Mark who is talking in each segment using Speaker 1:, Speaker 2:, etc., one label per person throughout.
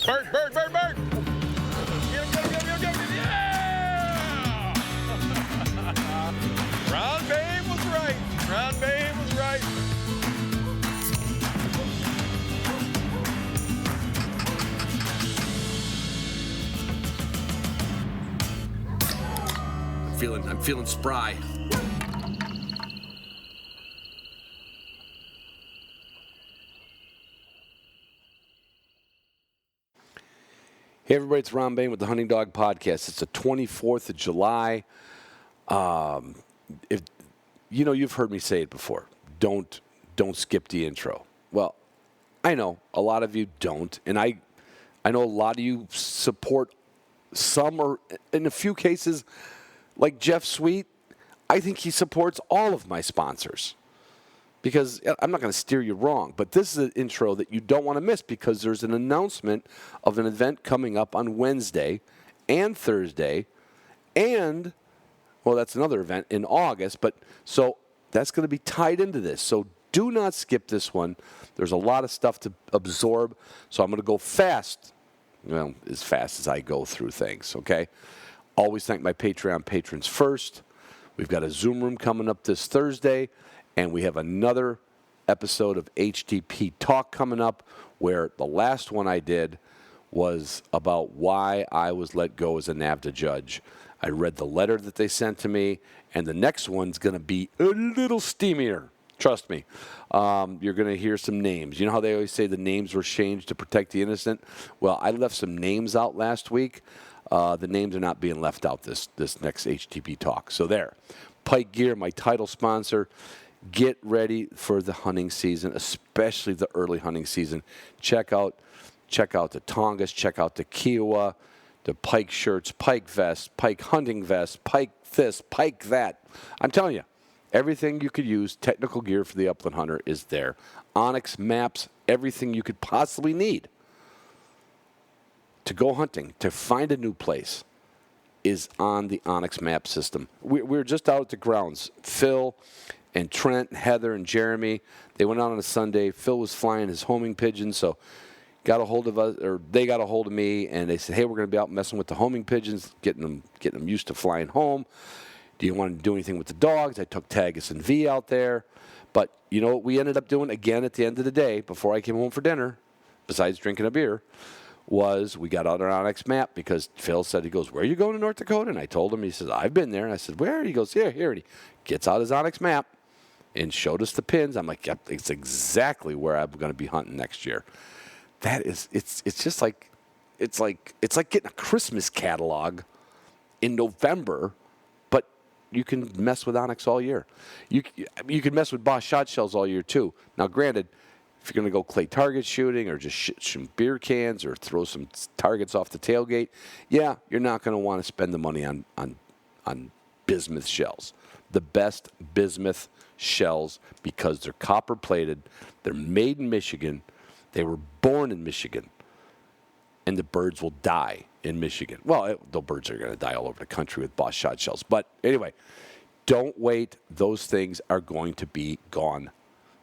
Speaker 1: Bird, bird, bird, bird. Yeah! Ron Babe was right. Ron Babe was right.
Speaker 2: I'm feeling spry. Hey everybody, it's Ron Bain with the Hunting Dog Podcast. It's the 24th of July. If you know, you've heard me say it before. Don't skip the intro. Well, I know a lot of you don't, and I know a lot of you support some, or in a few cases, like Jeff Sweet, I think he supports all of my sponsors. Because I'm not going to steer you wrong, but this is an intro that you don't want to miss because there's an announcement of an event coming up on Wednesday and Thursday, and, well, that's another event in August, but so that's going to be tied into this. So do not skip this one. There's a lot of stuff to absorb, so I'm going to go fast, well, as fast as I go through things, okay? Always thank my Patreon patrons first. We've got a Zoom room coming up this Thursday. And we have another episode of HTP Talk coming up where the last one I did was about why I was let go as a NAVDA judge. I read the letter that they sent to me, and the next one's going to be a little steamier. Trust me. You're going to hear some names. You know how they always say the names were changed to protect the innocent? Well, I left some names out last week. The names are not being left out this next HTP Talk. So there. Pike Gear, my title sponsor. Get ready for the hunting season, especially the early hunting season. Check out the Tongas, check out the Kiowa, the Pike shirts, Pike vests, Pike hunting vests, Pike this, Pike that. I'm telling you, everything you could use, technical gear for the upland hunter is there. Onyx maps, everything you could possibly need to go hunting, to find a new place, is on the Onyx map system. We're just out at the grounds. Phil and Trent, Heather, and Jeremy, they went out on a Sunday. Phil was flying his homing pigeon, so got a hold of us, or they got a hold of me, and they said, hey, we're going to be out messing with the homing pigeons, getting them used to flying home. Do you want to do anything with the dogs? I took Tagus and V out there. But you know what we ended up doing again at the end of the day, before I came home for dinner, besides drinking a beer, was we got out our Onyx map because Phil said, he goes, where are you going to North Dakota? And I told him, he says, I've been there. And I said, where? He goes, yeah, here. And he gets out his Onyx map and showed us the pins. I'm like, yep, it's exactly where I'm going to be hunting next year. That is, it's just like, it's like getting a Christmas catalog in November, but you can mess with Onyx all year. You can mess with Boss shot shells all year too. Now, granted, if you're going to go clay target shooting or just shoot some beer cans or throw some targets off the tailgate, yeah, you're not going to want to spend the money on bismuth shells. The best bismuth shells, because they're copper plated, they're made in Michigan, they were born in Michigan, and the birds will die in Michigan. Well, the birds are going to die all over the country with Boss shot shells. But anyway, don't wait. Those things are going to be gone.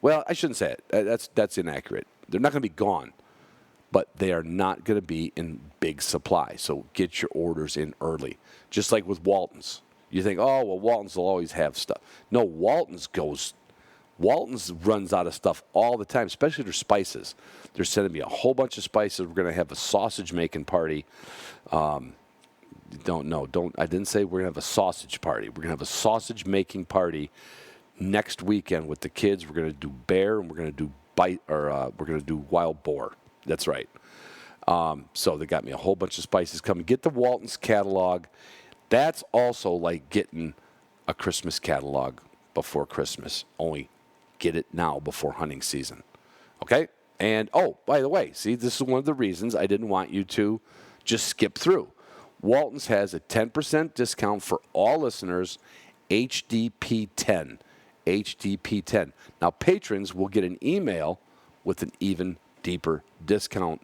Speaker 2: Well, I shouldn't say it. That's inaccurate. They're not going to be gone, but they are not going to be in big supply. So get your orders in early, just like with Waltons. You think, oh, well, Waltons will always have stuff. No, Waltons runs out of stuff all the time, especially their spices. They're sending me a whole bunch of spices. We're going to have a sausage-making party. I didn't say we're going to have a sausage party. We're going to have a sausage-making party next weekend with the kids. We're going to do bear, and we're going to do we're going to do wild boar. That's right. So they got me a whole bunch of spices coming. Get the Waltons catalog. That's also like getting a Christmas catalog before Christmas. Only get it now before hunting season. Okay? And, oh, by the way, see, this is one of the reasons I didn't want you to just skip through. Waltons has a 10% discount for all listeners, HDP10. HDP10. Now, patrons will get an email with an even deeper discount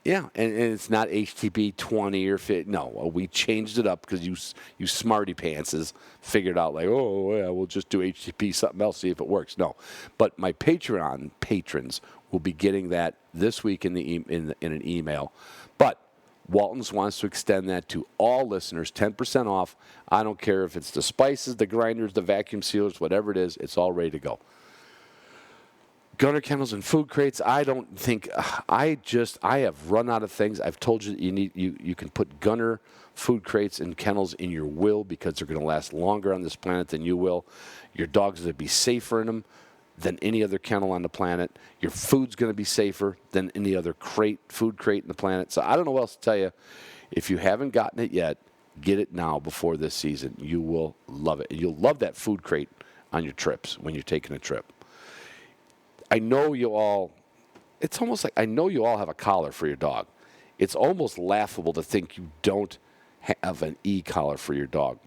Speaker 2: Yeah, and it's not HTP 20 or 50. No, we changed it up because you smarty pantses figured out like, oh yeah, we'll just do HTP something else, see if it works. No, but my Patreon patrons will be getting that this week in an email. But Walton's wants to extend that to all listeners, 10% off. I don't care if it's the spices, the grinders, the vacuum sealers, whatever it is, it's all ready to go. Gunner kennels and food crates. I don't think I have run out of things. I've told you that you can put gunner food crates and kennels in your will because they're going to last longer on this planet than you will. Your dog's going to be safer in them than any other kennel on the planet. Your food's going to be safer than any other food crate in the planet. So I don't know what else to tell you. If you haven't gotten it yet, get it now before this season. You will love it. You'll love that food crate on your trips when you're taking a trip. I know you all have a collar for your dog. It's almost laughable to think you don't have an e-collar for your dog.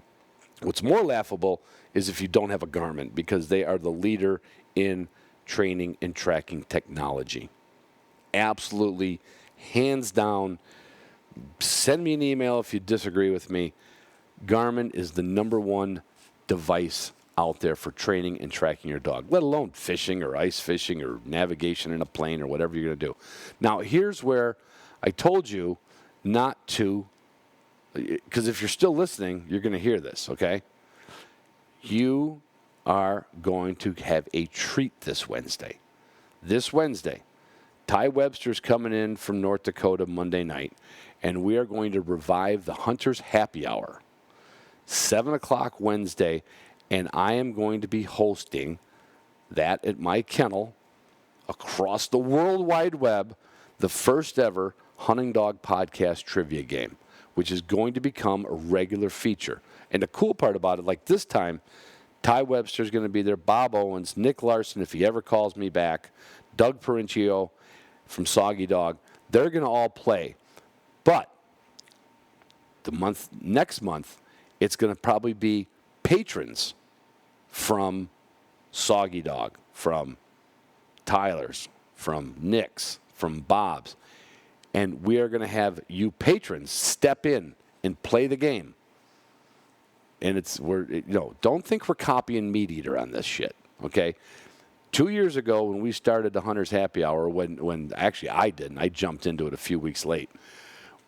Speaker 2: What's more laughable is if you don't have a Garmin, because they are the leader in training and tracking technology. Absolutely, hands down. Send me an email if you disagree with me. Garmin is the number one device out there for training and tracking your dog, let alone fishing or ice fishing or navigation in a plane or whatever you're going to do. Now, here's where I told you not to, because if you're still listening, you're going to hear this, okay? You are going to have a treat this Wednesday. This Wednesday, Ty Webster's coming in from North Dakota Monday night, and we are going to revive the Hunter's Happy Hour, 7 o'clock Wednesday. And I am going to be hosting that at my kennel across the World Wide Web, the first ever hunting dog podcast trivia game, which is going to become a regular feature. And the cool part about it, like this time, Ty Webster's going to be there, Bob Owens, Nick Larson, if he ever calls me back, Doug Parincio from Soggy Dog. They're going to all play. But next month, it's going to probably be patrons from Soggy Dog, from Tyler's, from Nick's, from Bob's. And we are going to have you patrons step in and play the game. And don't think we're copying Meat Eater on this shit, okay? 2 years ago when we started the Hunter's Happy Hour, when actually I didn't, I jumped into it a few weeks late.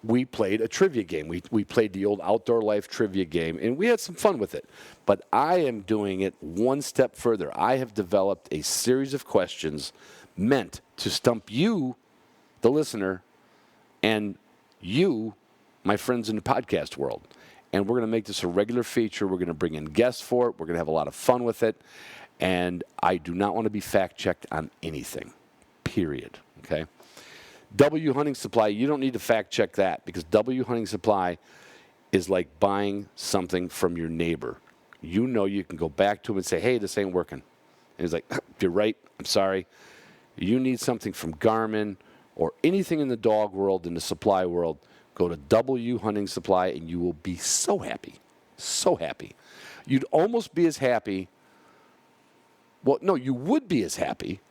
Speaker 2: We played a trivia game. We played the old Outdoor Life trivia game, and we had some fun with it. But I am doing it one step further. I have developed a series of questions meant to stump you, the listener, and you, my friends in the podcast world. And we're going to make this a regular feature. We're going to bring in guests for it. We're going to have a lot of fun with it. And I do not want to be fact-checked on anything, period, okay? W Hunting Supply, you don't need to fact check that because W Hunting Supply is like buying something from your neighbor. You know you can go back to him and say, hey, this ain't working. And he's like, you're right, I'm sorry. You need something from Garmin or anything in the dog world, in the supply world, go to W Hunting Supply and you will be so happy. So happy. You'd almost be as happy. Well, no, you would be as happy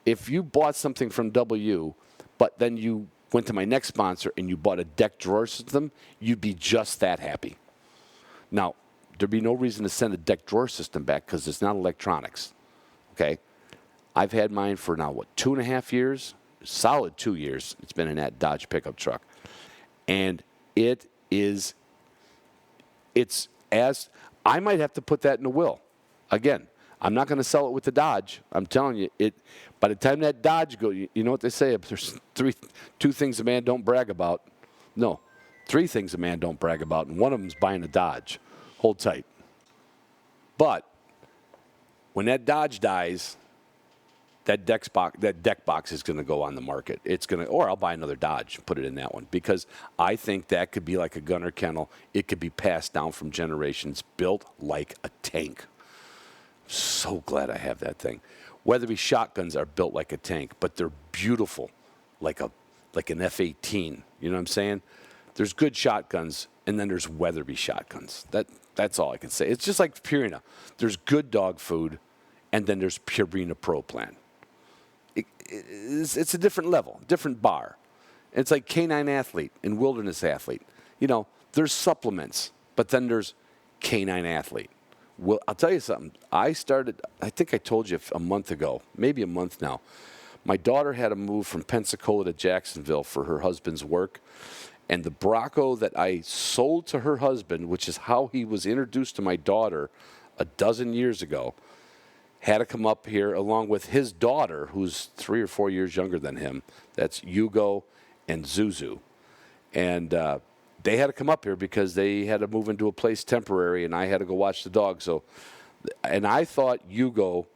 Speaker 2: if you bought something from W, but then you went to my next sponsor and you bought a deck drawer system, you'd be just that happy. Now, there'd be no reason to send a deck drawer system back because it's not electronics, okay? I've had mine for now, 2.5 years? Solid 2 years. It's been in that Dodge pickup truck. And it's as, I might have to put that in a will. Again, I'm not going to sell it with the Dodge. I'm telling you, by the time that Dodge goes, you know what they say? There's two things a man don't brag about. No, 3 things a man don't brag about, and one of them is buying a Dodge. Hold tight. But when that Dodge dies, that deck box is going to go on the market. Or I'll buy another Dodge and put it in that one because I think that could be like a gunner kennel. It could be passed down from generations, built like a tank. So glad I have that thing. Weatherby shotguns are built like a tank, but they're beautiful, like an F-18. You know what I'm saying? There's good shotguns, and then there's Weatherby shotguns. That's all I can say. It's just like Purina. There's good dog food, and then there's Purina Pro Plan. It's a different level, different bar. It's like canine athlete and wilderness athlete. You know, there's supplements, but then there's canine athlete. Well, I'll tell you something. I think I told you a month ago, maybe a month now. My daughter had to move from Pensacola to Jacksonville for her husband's work. And the Bronco that I sold to her husband, which is how he was introduced to my daughter a dozen years ago, had to come up here along with his daughter, who's 3 or 4 years younger than him. That's Hugo and Zuzu. And they had to come up here because they had to move into a place temporary, and I had to go watch the dog. So, and I thought Hugo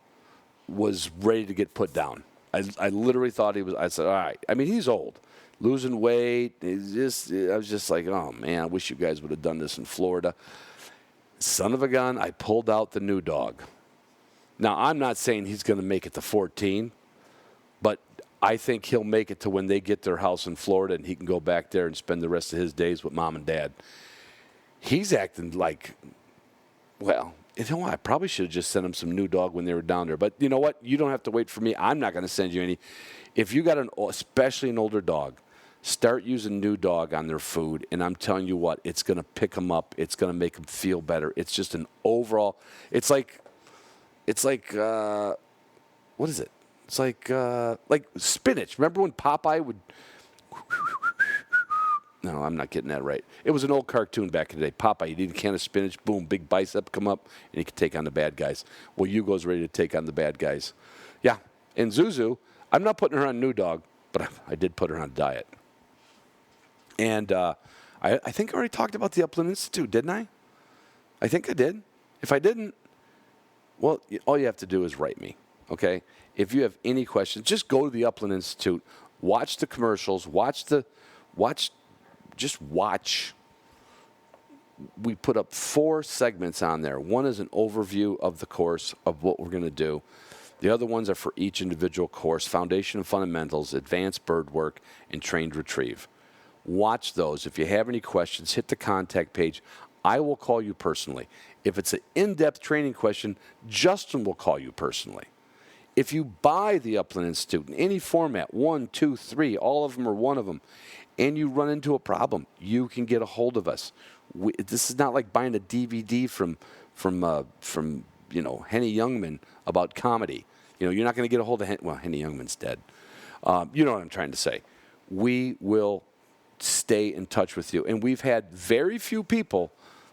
Speaker 2: was ready to get put down. I literally thought he was. I said, all right. I mean, he's old, losing weight. I was just like, oh, man, I wish you guys would have done this in Florida. Son of a gun, I pulled out the new dog. Now, I'm not saying he's going to make it to 14, but I think he'll make it to when they get their house in Florida and he can go back there and spend the rest of his days with mom and dad. He's acting like, well, you know what? I probably should have just sent him some new dog when they were down there. But you know what? You don't have to wait for me. I'm not going to send you any. If you got especially an older dog, start using new dog on their food, and I'm telling you what, it's going to pick them up. It's going to make them feel better. It's just an overall. It's like what is it? It's like spinach. Remember when Popeye would? No, I'm not getting that right. It was an old cartoon back in the day. Popeye, you'd eat a can of spinach, boom, big bicep come up, and he could take on the bad guys. Well, Hugo's ready to take on the bad guys. Yeah, and Zuzu, I'm not putting her on new dog, but I did put her on diet. And I think I already talked about the Upland Institute, didn't I? I think I did. If I didn't, well, all you have to do is write me, okay? If you have any questions, just go to the Upland Institute, watch the commercials, watch. We put up 4 segments on there. One is an overview of the course of what we're going to do. The other ones are for each individual course: Foundation and Fundamentals, Advanced Bird Work, and Trained Retrieve. Watch those. If you have any questions, hit the contact page. I will call you personally. If it's an in-depth training question, Justin will call you personally. If you buy the Upland Institute in any format, 1, 2, 3, all of them or one of them, and you run into a problem, you can get a hold of us. This is not like buying a DVD from Henny Youngman about comedy. You're not going to get a hold of Henny Youngman's dead. You know what I'm trying to say. We will stay in touch with you. And we've had very few people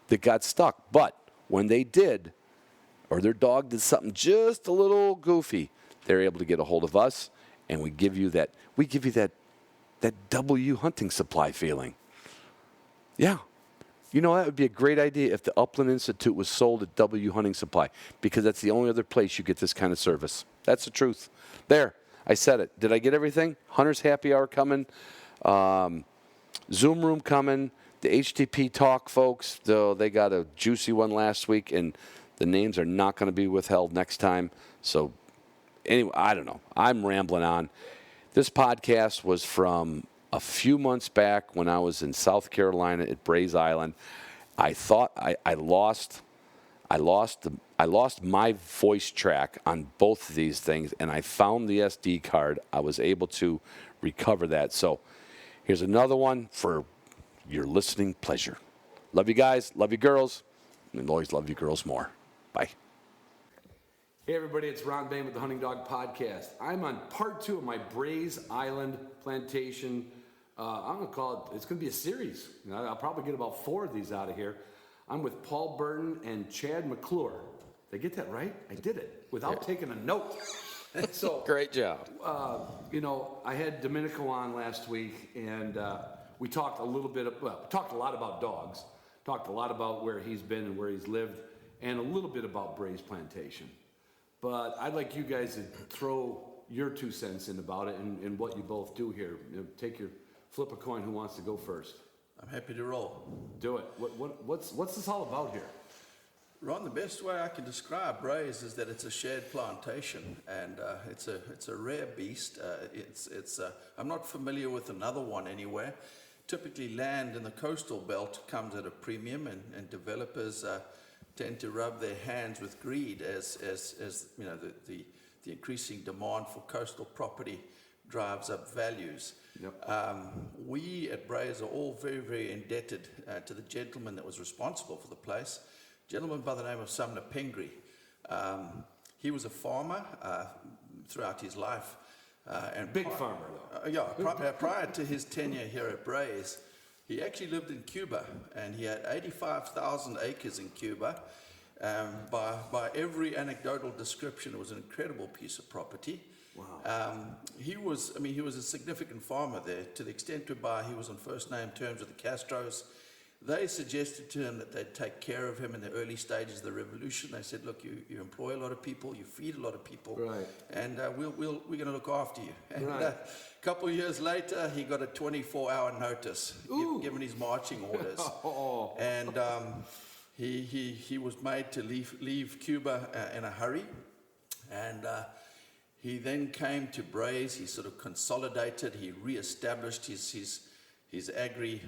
Speaker 2: that got stuck. But when they did, or their dog did something just a little goofy, they're able to get a hold of us, and we give you that W hunting supply feeling. Yeah. That would be a great idea if the Upland Institute was sold at W Hunting Supply, because that's the only other place you get this kind of service. That's the truth. There, I said it. Did I get everything? Hunter's Happy Hour coming. Zoom room coming. The HTP talk, folks, though they got a juicy one last week, and the names are not going to be withheld next time. So, anyway, I don't know. I'm rambling on. This podcast was from a few months back when I was in South Carolina at Brays Island. I thought I lost my voice track on both of these things, and I found the SD card. I was able to recover that. So here's another one for your listening pleasure. Love you guys. Love you girls. And always love you girls more. Bye. Hey everybody, it's Ron Bain with the Hunting Dog Podcast. I'm on part 2 of my Brays Island Plantation. I'm going to call it, it's going to be a series. I'll probably get about 4 of these out of here. I'm with Paul Burton and Chad McClure. Did I get that right? I did it without taking a note. So
Speaker 3: Great job.
Speaker 2: I had Domenico on last week, and we talked a lot about dogs, talked a lot about where he's been and where he's lived, and a little bit about Brays Plantation. But I'd like you guys to throw your 2 cents in about it and what you both do here. Flip a coin. Who wants to go first?
Speaker 4: I'm happy to roll.
Speaker 2: Do it. What's this all about here?
Speaker 4: Ron, the best way I can describe Brays is that it's a shared plantation, and it's a rare beast. I'm not familiar with another one anywhere. Typically, land in the coastal belt comes at a premium, and developers tend to rub their hands with greed as the increasing demand for coastal property drives up values.
Speaker 2: Yep.
Speaker 4: We at Brays are all very, very indebted to the gentleman that was responsible for the place, a gentleman by the name of Sumner Pingree. He was a farmer throughout his life. And
Speaker 2: Big farmer, though.
Speaker 4: Prior to his tenure here at Brays, he actually lived in Cuba, and he had 85,000 acres in Cuba. By every anecdotal description, it was an incredible piece of property.
Speaker 2: Wow.
Speaker 4: He was a significant farmer there, to the extent whereby he was on first name terms with the Castros. They suggested to him that they'd take care of him in the early stages of the revolution. They said, look, you employ a lot of people, you feed a lot of people,
Speaker 2: right,
Speaker 4: and we're going to look after you. And
Speaker 2: right.
Speaker 4: a couple of years later, he got a 24-hour notice, given his marching orders.
Speaker 2: Oh.
Speaker 4: And he was made to leave Cuba in a hurry. And he then came to Brays. He sort of consolidated, he reestablished his agri,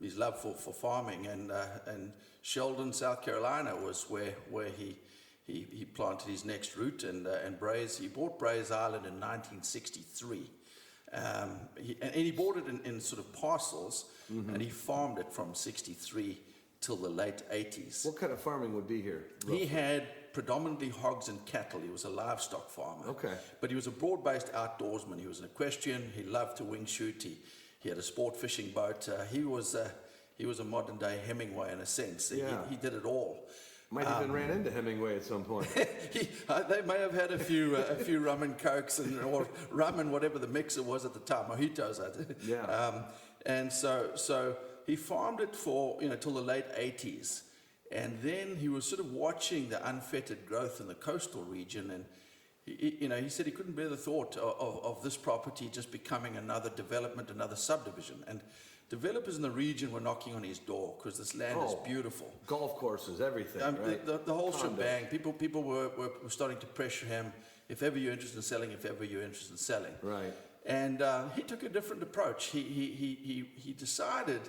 Speaker 4: his love for farming, and Sheldon, South Carolina was where he planted his next root, and Brays, he bought Brays Island in 1963. And he bought it in sort of parcels, and he farmed it from 63 till the late 80s.
Speaker 2: What kind of farming would be here?
Speaker 4: He had predominantly hogs and cattle. He was a livestock farmer.
Speaker 2: Okay.
Speaker 4: But he was a broad-based outdoorsman. He was an equestrian. He loved to wing shoot. He had a sport fishing boat. He was a modern-day Hemingway in a sense.
Speaker 2: Yeah.
Speaker 4: He did it all.
Speaker 2: Might have even ran into Hemingway at some point.
Speaker 4: They may have had a few rum and cokes or rum and whatever the mixer was at the time, mojitos.
Speaker 2: Yeah.
Speaker 4: And so he farmed it for till the late 80s, and then he was sort of watching the unfettered growth in the coastal region, and he said he couldn't bear the thought of this property just becoming another development, another subdivision. And developers in the region were knocking on his door because this land is beautiful.
Speaker 2: Golf courses, everything, right?
Speaker 4: The whole
Speaker 2: Condos.
Speaker 4: shebang. People were starting to pressure him. If ever you're interested in selling, if ever you're interested in selling.
Speaker 2: Right.
Speaker 4: And he took a different approach. He decided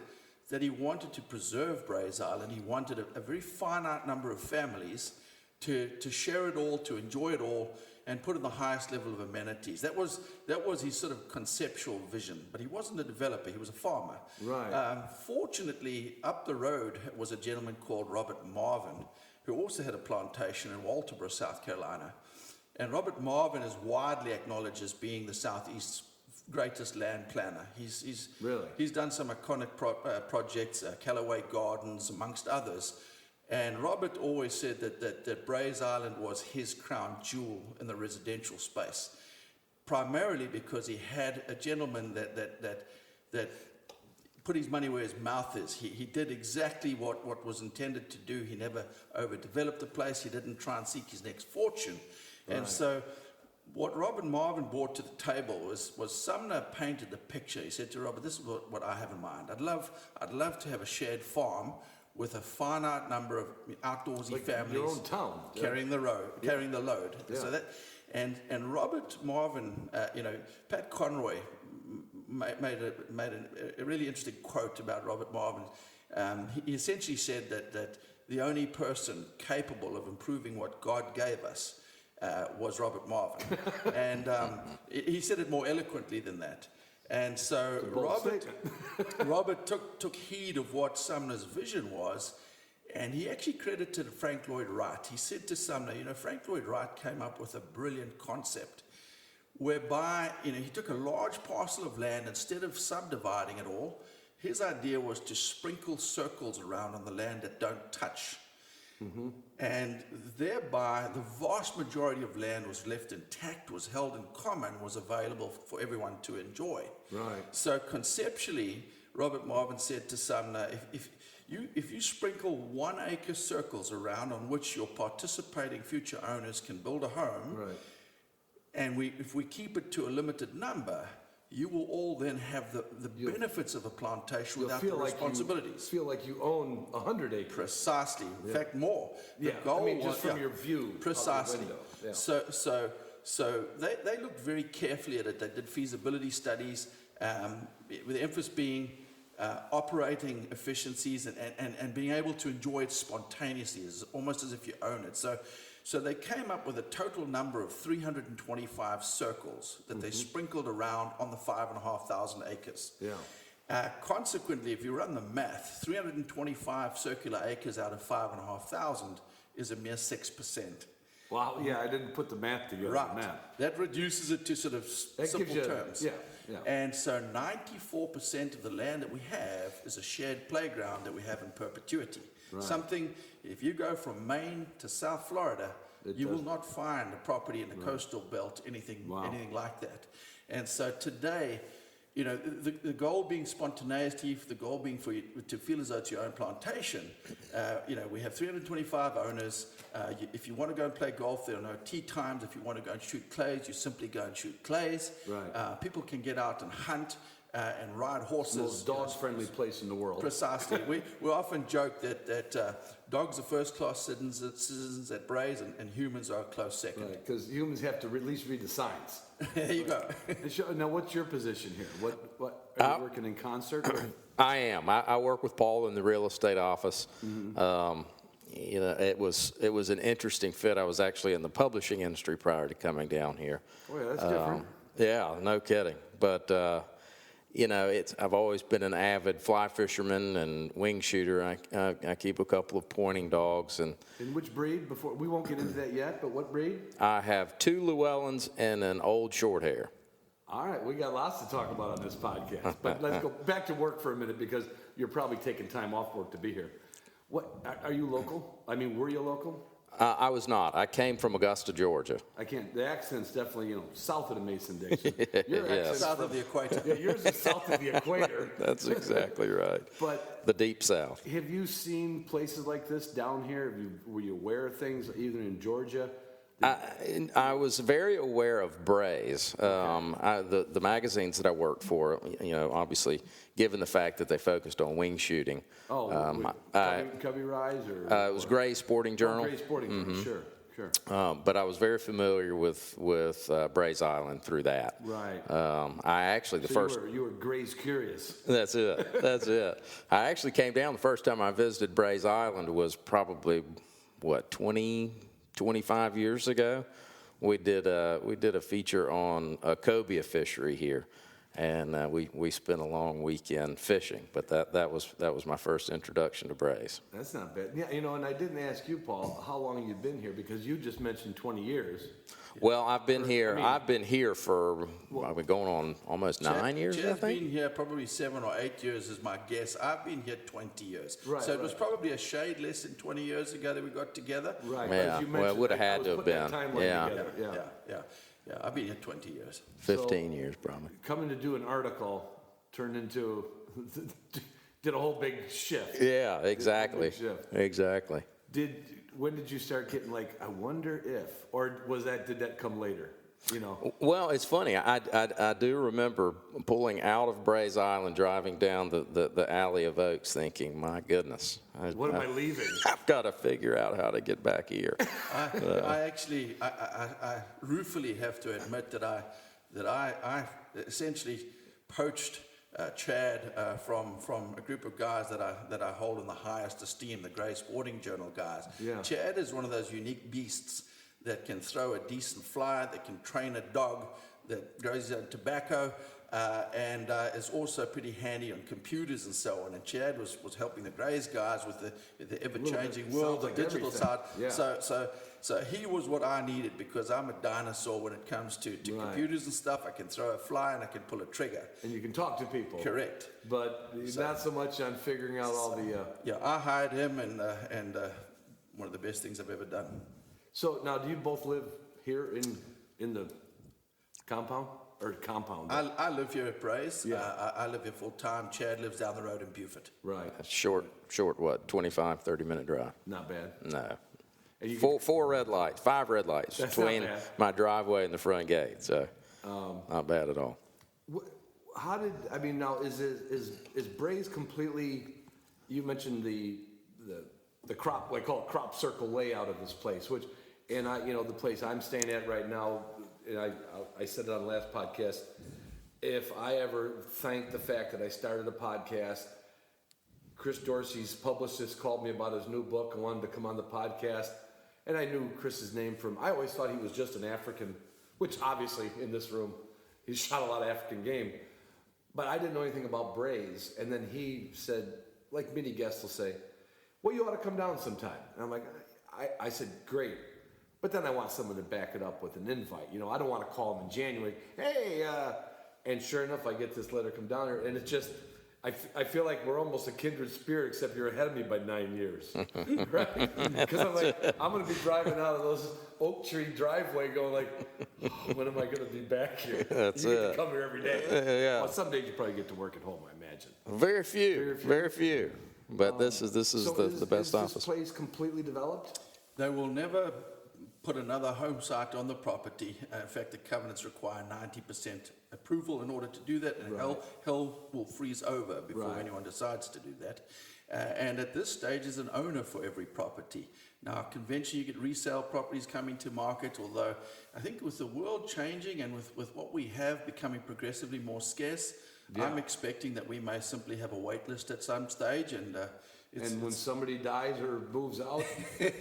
Speaker 4: that he wanted to preserve Brays Island. He wanted a very finite number of families to share it all, to enjoy it all, and put in the highest level of amenities. That was his sort of conceptual vision. But he wasn't a developer, he was a farmer.
Speaker 2: Right.
Speaker 4: Fortunately, up the road was a gentleman called Robert Marvin, who also had a plantation in Walterboro, South Carolina. And Robert Marvin is widely acknowledged as being the Southeast's greatest land planner. He's done some iconic projects, Callaway Gardens, amongst others. And Robert always said that Brays Island was his crown jewel in the residential space, primarily because he had a gentleman that put his money where his mouth is. He did exactly what was intended to do. He never overdeveloped the place. He didn't try and seek his next fortune. Right. And so what Robert Marvin brought to the table was Sumner painted the picture. He said to Robert, this is what I have in mind. I'd love to have a shared farm with a finite number of outdoorsy families,
Speaker 2: your own town,
Speaker 4: carrying the load.
Speaker 2: Yeah.
Speaker 4: So that, and Robert Marvin, Pat Conroy made a really interesting quote about Robert Marvin. He essentially said that the only person capable of improving what God gave us was Robert Marvin, and he said it more eloquently than that. And so Robert took heed of what Sumner's vision was, and he actually credited Frank Lloyd Wright. He said to Sumner, Frank Lloyd Wright came up with a brilliant concept whereby, he took a large parcel of land, instead of subdividing it all, his idea was to sprinkle circles around on the land that don't touch. Mm-hmm. And thereby, the vast majority of land was left intact, was held in common, was available for everyone to enjoy.
Speaker 2: Right.
Speaker 4: So conceptually, Robert Marvin said to Sumner, if you sprinkle 1 acre circles around on which your participating future owners can build a home,
Speaker 2: right,
Speaker 4: and if we keep it to a limited number, you will all then have the benefits of a plantation without the responsibilities.
Speaker 2: Feel like you own 100 acres.
Speaker 4: Precisely. In fact, more.
Speaker 2: The goal just from your view.
Speaker 4: Precisely.
Speaker 2: Out the window.
Speaker 4: So they looked very carefully at it. They did feasibility studies, with the emphasis being operating efficiencies and being able to enjoy it spontaneously, almost as if you own it. So they came up with a total number of 325 circles that they sprinkled around on the 5,500 acres.
Speaker 3: Yeah.
Speaker 4: Consequently, if you run the math, 325 circular acres out of 5,500 is a mere 6%.
Speaker 3: Wow. Yeah, I didn't put the math together.
Speaker 4: Right.
Speaker 3: Math.
Speaker 4: That reduces it to sort of
Speaker 3: That
Speaker 4: simple
Speaker 3: gives you,
Speaker 4: terms.
Speaker 3: Yeah. Yeah.
Speaker 4: And so 94% of the land that we have is a shared playground that we have in perpetuity.
Speaker 3: Right.
Speaker 4: Something, if you go from Maine to South Florida, you will not find a property in the coastal belt, anything like that. And so today, you know, the goal being spontaneity, the goal being for you to feel as though it's your own plantation. You know, we have 325 owners. If you want to go and play golf, there are no tee times. If you want to go and shoot clays, you simply go and shoot clays.
Speaker 3: Right.
Speaker 4: People can get out and hunt and ride horses.
Speaker 3: The most dog-friendly place in the world.
Speaker 4: Precisely. we often joke that dogs are first-class citizens at Brays, and humans are a close second.
Speaker 3: Right, because humans have to at least read the signs.
Speaker 4: There you go.
Speaker 3: Now, what's your position here? What are you working in concert with?
Speaker 5: I am. I work with Paul in the real estate office. You know, it was an interesting fit. I was actually in the publishing industry prior to coming down here.
Speaker 3: Oh, yeah, that's different.
Speaker 5: Yeah, no kidding. But you know, I've always been an avid fly fisherman and wing shooter. I keep a couple of pointing dogs. And
Speaker 3: which breed? Before we won't get into that yet, but what breed?
Speaker 5: I have 2 Llewellyns and an old short hair.
Speaker 3: All right, we got lots to talk about on this podcast. But let's go back to work for a minute because you're probably taking time off work to be here. What are you local? I mean, were you local?
Speaker 5: I was not. I came from Augusta, Georgia.
Speaker 3: I can't. The accent's definitely, you know, south of the Mason-Dixon. Your
Speaker 5: Yes.
Speaker 3: accent's
Speaker 4: South of the equator.
Speaker 3: Yeah, yours is south of the equator.
Speaker 5: That's exactly right.
Speaker 3: But
Speaker 5: The deep south.
Speaker 3: have you seen places like this down here? Were you aware of things either in Georgia?
Speaker 5: I was very aware of Brays. The magazines that I worked for, you know, obviously, given the fact that they focused on wing shooting.
Speaker 3: Cubby Rise or?
Speaker 5: It was Gray's Sporting Journal.
Speaker 3: Gray's Sporting Journal, sure.
Speaker 5: But I was very familiar with Brays Island through that.
Speaker 3: Right.
Speaker 5: I actually
Speaker 3: You were Gray's curious.
Speaker 5: That's it. That's it. I actually came down the first time I visited Brays Island was probably 25 years ago. We did a feature on a cobia fishery here, and we spent a long weekend fishing. But that was my first introduction to Brays.
Speaker 3: That's not bad. Yeah, you know, and I didn't ask you, Paul, how long you've been here because you just mentioned 20 years.
Speaker 5: Well, I've been here for I've been going on almost 9 years.
Speaker 4: Chad's
Speaker 5: I think.
Speaker 4: been here probably 7 or 8 years is my guess. I've been here 20 years.
Speaker 3: Right,
Speaker 4: so it was probably a shade less than 20 years ago that we got together.
Speaker 3: Right.
Speaker 5: Yeah,
Speaker 3: as you
Speaker 5: well, it
Speaker 3: mentioned,
Speaker 5: would have
Speaker 3: I
Speaker 5: had
Speaker 3: was
Speaker 5: to have
Speaker 3: putting that
Speaker 5: been.
Speaker 3: timeline
Speaker 5: Yeah.
Speaker 3: together.
Speaker 4: Yeah. I've been here 20 years.
Speaker 5: 15 years probably.
Speaker 3: Coming to do an article turned into, did a whole big shift.
Speaker 5: Yeah, exactly.
Speaker 3: Big shift.
Speaker 5: Exactly.
Speaker 3: When did you start getting like, I wonder if, or did that come later? You know.
Speaker 5: Well, it's funny. I do remember pulling out of Brays Island, driving down the alley of Oaks, thinking, "My goodness,
Speaker 3: What am I leaving?
Speaker 5: I've got to figure out how to get back here."
Speaker 4: I ruefully have to admit that I essentially poached Chad from a group of guys that I hold in the highest esteem, the Brays Sporting Journal guys.
Speaker 3: Yeah.
Speaker 4: Chad is one of those unique beasts that can throw a decent fly, that can train a dog, that grows his own tobacco, and is also pretty handy on computers and so on. And Chad was helping the Brays guys with the ever-changing world, the
Speaker 3: like
Speaker 4: digital
Speaker 3: everything.
Speaker 4: side.
Speaker 3: Yeah.
Speaker 4: So he was what I needed because I'm a dinosaur when it comes to
Speaker 3: Right.
Speaker 4: computers and stuff. I can throw a fly and I can pull a trigger.
Speaker 3: And you can talk to people.
Speaker 4: Correct.
Speaker 3: But not so much on figuring out all the.
Speaker 4: Yeah, I hired him, and one of the best things I've ever done.
Speaker 3: So now, do you both live here in the compound or compound?
Speaker 4: I live here at Brays.
Speaker 3: Yeah.
Speaker 4: I live here full time. Chad lives down the road in Beaufort.
Speaker 3: Right.
Speaker 5: Short, 30-minute drive?
Speaker 3: Not bad.
Speaker 5: No.
Speaker 3: And you
Speaker 5: 5 red lights
Speaker 3: That's not
Speaker 5: between
Speaker 3: bad.
Speaker 5: my driveway and the front gate. So not bad at all.
Speaker 3: How did now is Brays completely? You mentioned the crop, I call it crop circle layout of this place, which, and the place I'm staying at right now, and I said it on the last podcast. If I ever thank the fact that I started a podcast, Chris Dorsey's publicist called me about his new book and wanted to come on the podcast, and I knew Chris's name from, I always thought he was just an African, which obviously in this room, he's shot a lot of African game. But I didn't know anything about Brays. And then he said, like many guests will say, well, you ought to come down sometime. And I'm like, I said, great. But then I want someone to back it up with an invite. You know, I don't want to call him in January, hey, and sure enough, I get this letter come down here. And it's just, I feel like we're almost a kindred spirit, except you're ahead of me by 9 years. Right? Because I'm like, I'm going to be driving out of those oak tree driveway going like, oh, when am I going to be back here?
Speaker 5: That's
Speaker 3: you get
Speaker 5: it.
Speaker 3: to come here every day.
Speaker 5: Yeah.
Speaker 3: Well, some days you probably get to work at home, I imagine.
Speaker 5: Very few. But this is
Speaker 3: So
Speaker 5: the best
Speaker 3: is
Speaker 5: office.
Speaker 3: this place completely developed?
Speaker 4: They will never put another home site on the property. In fact, the covenants require 90% approval in order to do that, and hell will freeze over before
Speaker 3: Right.
Speaker 4: anyone decides to do that. And at this stage, there's an owner for every property. Now, conventionally, you get resale properties coming to market, although I think with the world changing and with what we have becoming progressively more scarce, I'm expecting that we may simply have a wait list at some stage, and
Speaker 3: When somebody dies or moves out,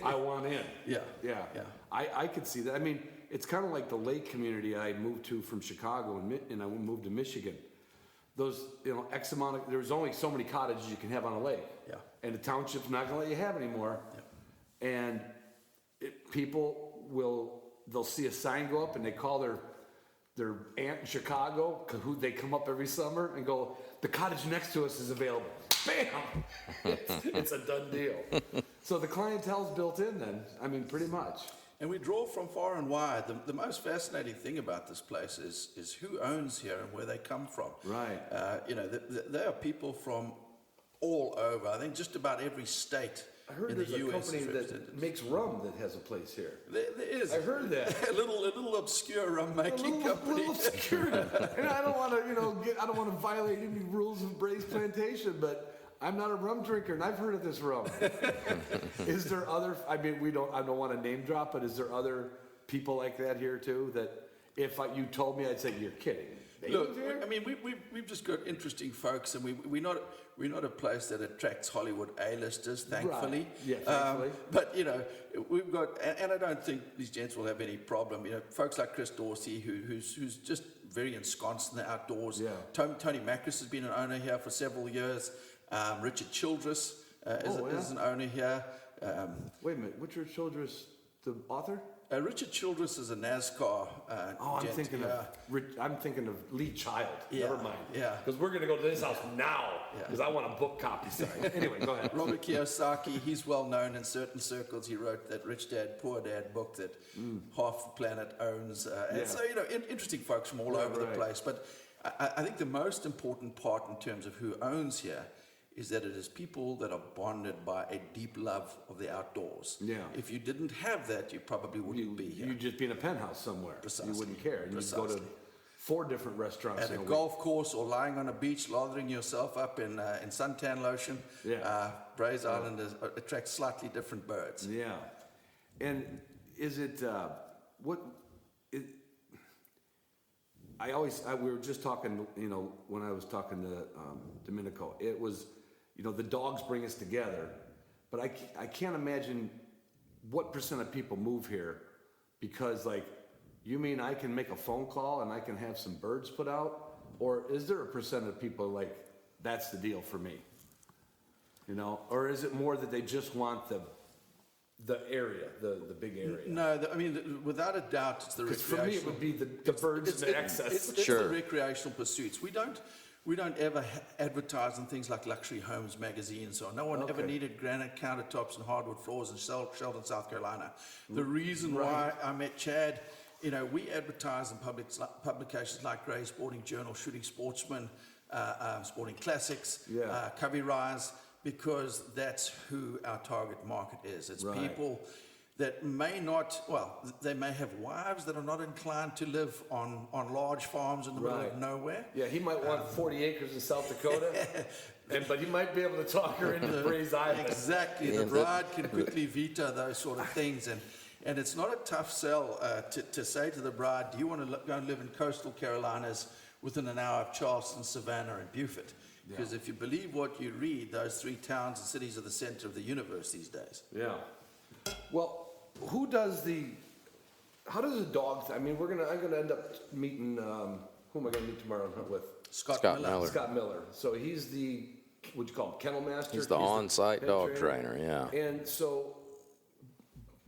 Speaker 3: I want in.
Speaker 4: Yeah.
Speaker 3: I could see that. I mean, it's kind of like the lake community I moved to from Chicago and I moved to Michigan. Those, X amount of, there's only so many cottages you can have on a lake.
Speaker 4: Yeah.
Speaker 3: And the township's not gonna let you have anymore.
Speaker 4: Yeah.
Speaker 3: And they'll see a sign go up and they call their aunt in Chicago, who they come up every summer and go, the cottage next to us is available. Bam! It's a done deal. So the clientele's built in then, I mean, pretty much.
Speaker 4: And we draw from far and wide. The most fascinating thing about this place is who owns here and where they come from.
Speaker 3: Right.
Speaker 4: There are people from all over. I think just about every state
Speaker 3: I heard
Speaker 4: in the
Speaker 3: there's a
Speaker 4: U.S.
Speaker 3: company
Speaker 4: is
Speaker 3: that
Speaker 4: represented.
Speaker 3: makes rum that has a place here.
Speaker 4: There is.
Speaker 3: I heard that.
Speaker 4: a little obscure rum making company.
Speaker 3: Little obscure. And I don't want to, I don't want to violate any rules of Brays Plantation, but I'm not a rum drinker, and I've heard of this rum. Is there other? I mean, I don't want to name drop, but is there other people like that here too? That if you told me, I'd say you're kidding. They
Speaker 4: Look,
Speaker 3: live here?
Speaker 4: I mean, we've just got interesting folks, and we're not a place that attracts Hollywood A-listers, thankfully.
Speaker 3: Right. Yeah, thankfully.
Speaker 4: But we've got, and I don't think these gents will have any problem. Folks like Chris Dorsey, who's just very ensconced in the outdoors.
Speaker 3: Yeah.
Speaker 4: Tony Macris has been an owner here for several years. Richard Childress is an owner here.
Speaker 3: Wait a minute, Richard Childress, the author?
Speaker 4: Richard Childress is a NASCAR.
Speaker 3: I'm thinking of Lee Child.
Speaker 4: Yeah,
Speaker 3: Never mind.
Speaker 4: yeah.
Speaker 3: Because we're gonna go to this house now. Because I want a book copy signed. Anyway, go ahead.
Speaker 4: Robert Kiyosaki, he's well known in certain circles. He wrote that Rich Dad, Poor Dad book that half the planet owns. And so, interesting folks from all over the place. But I think the most important part in terms of who owns here is that it is people that are bonded by a deep love of the outdoors.
Speaker 3: Yeah.
Speaker 4: If you didn't have that, you probably wouldn't be here.
Speaker 3: You'd just be in a penthouse somewhere.
Speaker 4: Precisely.
Speaker 3: You wouldn't care. And you'd go to
Speaker 4: Precisely.
Speaker 3: 4 different restaurants
Speaker 4: At
Speaker 3: in
Speaker 4: a
Speaker 3: a week.
Speaker 4: golf course or lying on a beach, lathering yourself up in suntan lotion. Brays Island attracts slightly different birds.
Speaker 3: Yeah. And is it, we were just talking, when I was talking to Domenico, it was, the dogs bring us together, but I can't imagine what % of people move here because, you mean I can make a phone call and I can have some birds put out? Or is there a % of people that's the deal for me? Or is it more that they just want the area, the big area?
Speaker 4: No, without a doubt, it's the
Speaker 3: Because
Speaker 4: recreational.
Speaker 3: for me, it would be the birds and the excess.
Speaker 4: It's
Speaker 5: Sure.
Speaker 4: the recreational pursuits. We don't ever advertise in things like Luxury Homes magazine and so on. No one ever needed granite countertops and hardwood floors in Sheldon, South Carolina. The reason why I met Chad, we advertise in publications like Grey Sporting Journal, Shooting Sportsman, Sporting Classics, Covey Rise, because that's who our target market is. It's people that may not, they may have wives that are not inclined to live on large farms in the middle of nowhere.
Speaker 3: Yeah, he might want 40 acres in South Dakota, but he might be able to talk her into Brays Island.
Speaker 4: Exactly. The bride can quickly veto those sort of things. And it's not a tough sell to say to the bride, do you want to go and live in coastal Carolinas within an hour of Charleston, Savannah, and Beaufort? Because if you believe what you read, those 3 towns and cities are the center of the universe these days.
Speaker 3: Yeah. Well, who does how does a dog, I'm gonna end up meeting, who am I gonna meet tomorrow and hunt with?
Speaker 5: Scott Miller.
Speaker 3: Scott Miller. So he's the, what'd you call him, kennel master?
Speaker 5: He's the on-site
Speaker 3: head
Speaker 5: dog trainer, yeah.
Speaker 3: And so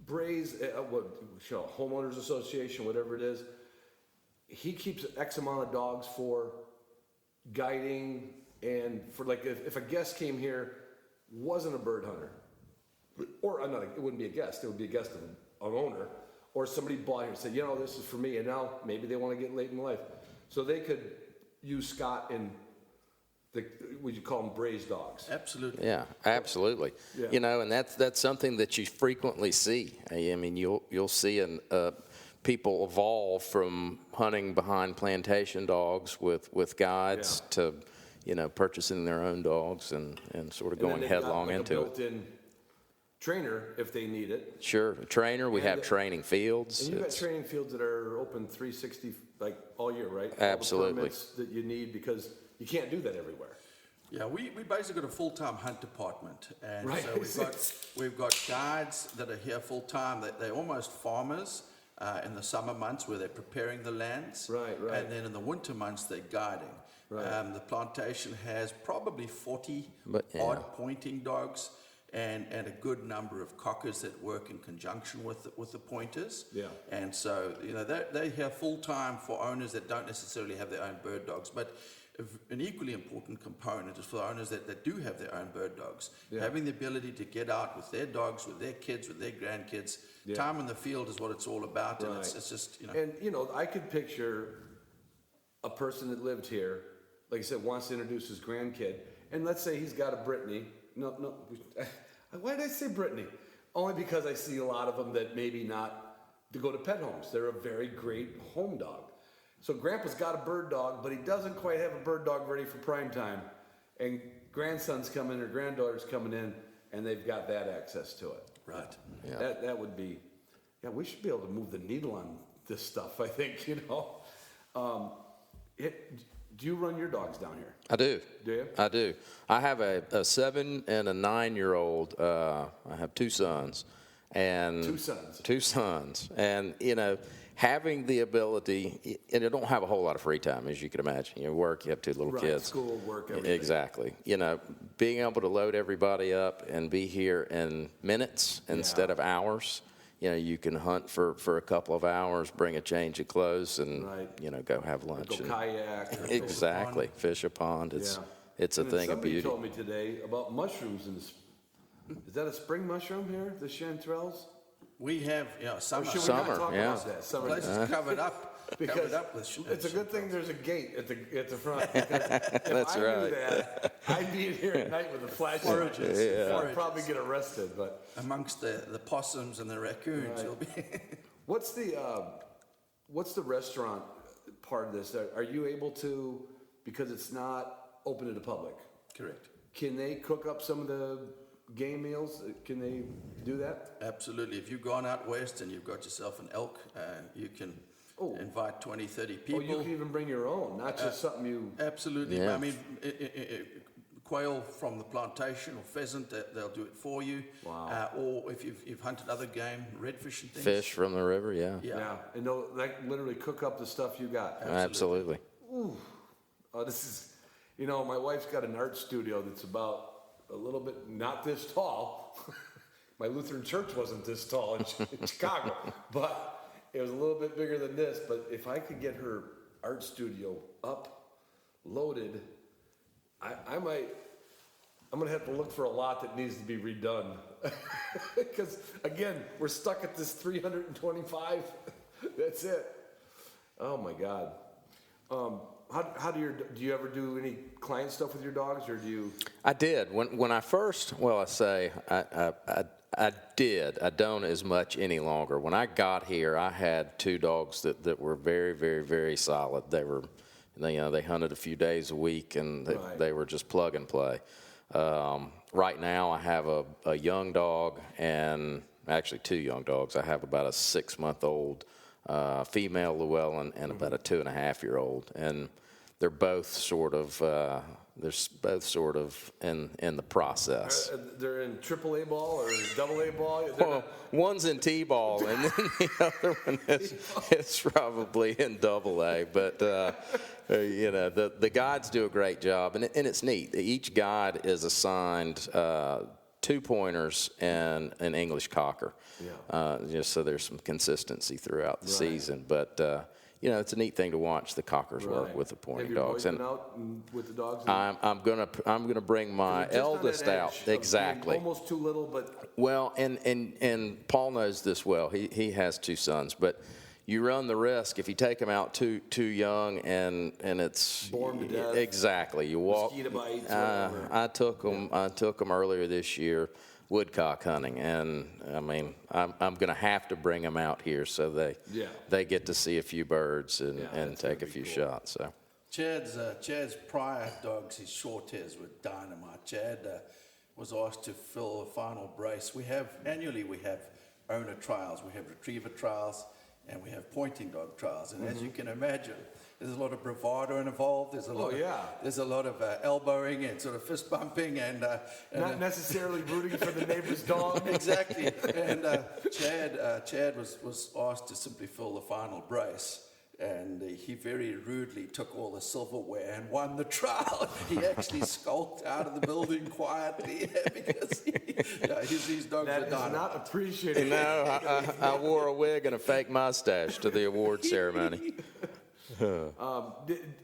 Speaker 3: Brays, homeowners association, whatever it is, he keeps X amount of dogs for guiding and for like, if a guest came here, wasn't a bird hunter, or it wouldn't be a guest, it would be a guest of an owner, or somebody bought here and said, this is for me, and now maybe they want to get late in life. So they could use Scott and would you call them Brays dogs?
Speaker 4: Absolutely.
Speaker 5: Yeah, absolutely.
Speaker 3: Yeah.
Speaker 5: And that's something that you frequently see. I mean, you'll see people evolve from hunting behind plantation dogs with guides to, purchasing their own dogs and sort of going headlong into it.
Speaker 3: Built-in trainer if they need it.
Speaker 5: Sure, a trainer. We have training fields.
Speaker 3: And you've got training fields that are open 360 like all year, right?
Speaker 5: Absolutely.
Speaker 3: All the permits that you need because you can't do that everywhere.
Speaker 4: Yeah, we basically got a full-time hunt department, and
Speaker 3: Right.
Speaker 4: so we've got guides that are here full-time. They're almost farmers in the summer months where they're preparing the lands.
Speaker 3: Right.
Speaker 4: And then in the winter months they're guiding.
Speaker 3: Right.
Speaker 4: The plantation has probably 40
Speaker 5: But, yeah.
Speaker 4: odd pointing dogs and a good number of cockers that work in conjunction with the pointers.
Speaker 3: Yeah.
Speaker 4: And so they're here full-time for owners that don't necessarily have their own bird dogs, but an equally important component is for owners that do have their own bird dogs.
Speaker 3: Yeah.
Speaker 4: Having the ability to get out with their dogs, with their kids, with their grandkids.
Speaker 3: Yeah.
Speaker 4: Time in the field is what it's all about, and
Speaker 3: Right.
Speaker 4: it's just,
Speaker 3: And I could picture a person that lived here, like I said, wants to introduce his grandkid, and let's say he's got a Brittany. No, why did I say Brittany? Only because I see a lot of them that maybe not to go to pet homes. They're a very great home dog. So Grandpa's got a bird dog, but he doesn't quite have a bird dog ready for prime time. And grandson's coming or granddaughter's coming in, and they've got that access to it.
Speaker 4: right.
Speaker 5: Yeah.
Speaker 3: That would be, we should be able to move the needle on this stuff, I think, do you run your dogs down here?
Speaker 5: I do.
Speaker 3: Do you?
Speaker 5: I do. I have a 7 and a 9-year-old. I have 2 sons. And
Speaker 3: Two sons.
Speaker 5: And, having the ability, and I don't have a whole lot of free time, as you can imagine. You work, you have 2 little
Speaker 3: Right,
Speaker 5: kids.
Speaker 3: school, work, everything.
Speaker 5: Exactly. Being able to load everybody up and be here in minutes instead of hours. You can hunt for a couple of hours, bring a change of clothes, and
Speaker 3: Right.
Speaker 5: go have lunch.
Speaker 3: Go
Speaker 5: and-
Speaker 3: kayak. Or
Speaker 5: Exactly. Fish a pond. It's a
Speaker 3: And then
Speaker 5: thing of beauty.
Speaker 3: Somebody told me today about mushrooms. Is that a spring mushroom here, the chanterelles?
Speaker 4: We have, summer.
Speaker 3: Or should we
Speaker 5: Summer,
Speaker 3: not talk
Speaker 5: yeah.
Speaker 3: about that? Summer.
Speaker 4: Place is covered up.
Speaker 3: Because
Speaker 4: covered up with
Speaker 3: it's a good thing there's a gate at the front. Because
Speaker 5: That's
Speaker 3: if I knew
Speaker 5: right.
Speaker 3: that, I'd be in here at night with a flashlight.
Speaker 4: Yeah.
Speaker 3: I'd probably get arrested. But
Speaker 4: amongst the possums and the raccoons.
Speaker 3: Right.
Speaker 4: You'll be
Speaker 3: what's the restaurant part of this? Are you able to, because it's not open to the public?
Speaker 4: correct.
Speaker 3: Can they cook up some of the game meals? Can they do that?
Speaker 4: Absolutely. If you've gone out west and you've got yourself an elk, you can invite 20, 30 people.
Speaker 3: Oh, you can even bring your own, not just something you.
Speaker 4: Absolutely.
Speaker 5: Yeah.
Speaker 4: I mean, quail from the plantation or pheasant, they'll do it for you.
Speaker 3: Wow.
Speaker 4: Or if you've hunted other game, redfish and things.
Speaker 5: Fish from the river, yeah.
Speaker 4: Yeah.
Speaker 3: And they'll literally cook up the stuff you got.
Speaker 5: Absolutely.
Speaker 3: Oh, this is, my wife's got an art studio that's about a little bit, not this tall. My Lutheran church wasn't this tall in Chicago, but it was a little bit bigger than this. But if I could get her art studio up, loaded, I'm going to have to look for a lot that needs to be redone. Because, again, we're stuck at this 325. That's it. Oh, my God. How do you ever do any client stuff with your dogs, or do you?
Speaker 5: I did. When I first, I did. I don't as much any longer. When I got here, I had 2 dogs that were very, very, very solid. They hunted a few days a week, and they were just plug and play. Right now, I have a young dog, and actually 2 young dogs. I have about a 6-month-old female Llewellyn and about a 2.5-year-old, and they're both sort of both sort of in the process.
Speaker 3: They're in AAA ball or AA ball?
Speaker 5: Well, one's in T-ball, and then the other one is probably in AA. But the guides do a great job, and it's neat. Each guide is assigned 2 pointers and an English cocker, just so there's some consistency throughout the season. But it's a neat thing to watch the cockers work with the pointing dogs.
Speaker 3: Have your boys been out with the dogs?
Speaker 5: I'm gonna bring my eldest out. Exactly.
Speaker 3: Almost too little, but
Speaker 5: well, and Paul knows this well. He has 2 sons, but you run the risk if you take them out too young, and it's
Speaker 3: born to death.
Speaker 5: Exactly. You walk.
Speaker 3: Mosquito bites. Whatever.
Speaker 5: I took them earlier this year woodcock hunting, and I mean I'm going to have to bring them out here so they get to see a few birds and take a few shots. So
Speaker 4: Chad's prior dogs, his short hairs were dynamite. Chad was asked to fill a final brace. Annually we have owner trials, we have retriever trials, and we have pointing dog trials. And as you can imagine, there's a lot of bravado involved. There's a lot of elbowing and sort of fist bumping and
Speaker 3: not necessarily rooting for the neighbor's dog.
Speaker 4: Exactly. And Chad was asked to simply fill the final brace. And he very rudely took all the silverware and won the trial. He actually skulked out of the building quietly because his dogs
Speaker 3: That
Speaker 4: are
Speaker 3: is
Speaker 4: dynamite.
Speaker 3: not appreciated.
Speaker 5: no, I wore a wig and a fake mustache to the award ceremony.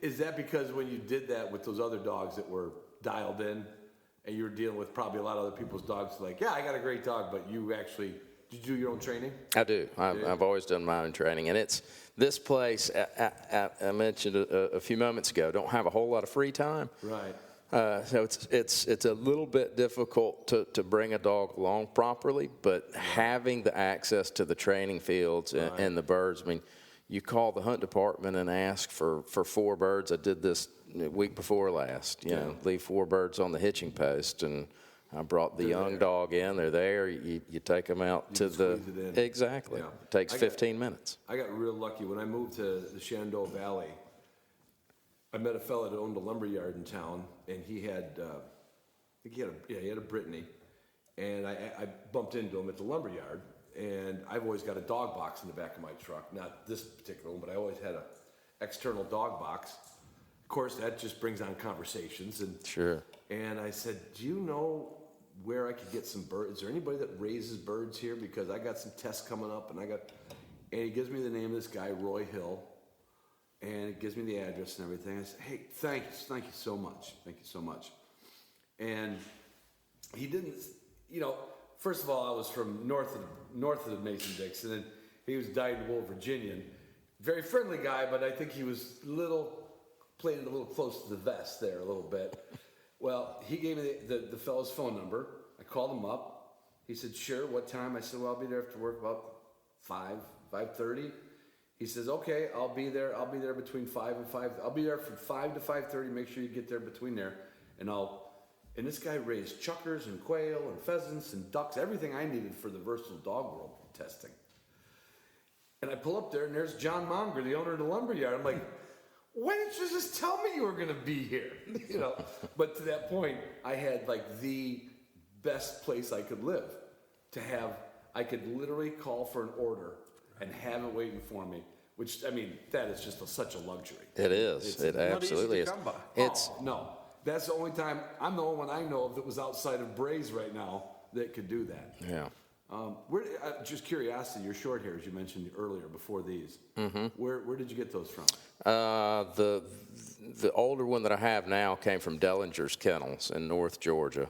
Speaker 3: Is that because when you did that with those other dogs that were dialed in, and you were dealing with probably a lot of other people's dogs, like, yeah, I got a great dog, but you actually, did you do your own training?
Speaker 5: I do. I've always done my own training, and it's this place. I mentioned a few moments ago. Don't have a whole lot of free time.
Speaker 3: Right.
Speaker 5: So it's a little bit difficult to bring a dog along properly, but having the access to the training fields and the birds. I mean, you call the hunt department and ask for 4 birds. I did this the week before last. Leave 4 birds on the hitching post, and I brought the young dog in. They're there. You take them out to the exactly. Yeah. It takes 15 minutes.
Speaker 3: I got real lucky when I moved to the Shenandoah Valley. I met a fellow that owned a lumber yard in town, and he had, I think he had a Brittany, and I bumped into him at the lumber yard, and I've always got a dog box in the back of my truck. Not this particular one, but I always had an external dog box. Of course, that just brings on conversations, and
Speaker 5: Sure.
Speaker 3: And I said, do you know where I could get some birds? Is there anybody that raises birds here? Because I got some tests coming up, and he gives me the name of this guy, Roy Hill. And it gives me the address and everything. I said, hey, thank you so much. Thank you so much. And he didn't, first of all, I was from north of the Mason-Dixon, and he was dyed-in-the-wool Virginian. Very friendly guy, but I think he was played it a little close to the vest there a little bit. Well, he gave me the fellow's phone number. I called him up. He said, sure, what time? I said, well, I'll be there after work about 5:30. He says, okay, I'll be there between 5 and 5. I'll be there from 5 to 5:30. Make sure you get there between there. And this guy raised chuckers and quail and pheasants and ducks, everything I needed for the versatile dog world testing. And I pull up there, and there's John Monger, the owner of the lumber yard. I'm like, why didn't you just tell me you were going to be here? But to that point, I had like the best place I could live I could literally call for an order and have it waiting for me, which, I mean, that is just such a luxury.
Speaker 5: It is. It absolutely is.
Speaker 4: Come by.
Speaker 3: No, that's the only time, I'm the only one I know of that was outside of Brays right now that could do that.
Speaker 5: Yeah.
Speaker 3: Just curiosity, your short hairs you mentioned earlier before these. Mm-hmm. Where did you get those from?
Speaker 5: The older one that I have now came from Dellinger's Kennels in North Georgia.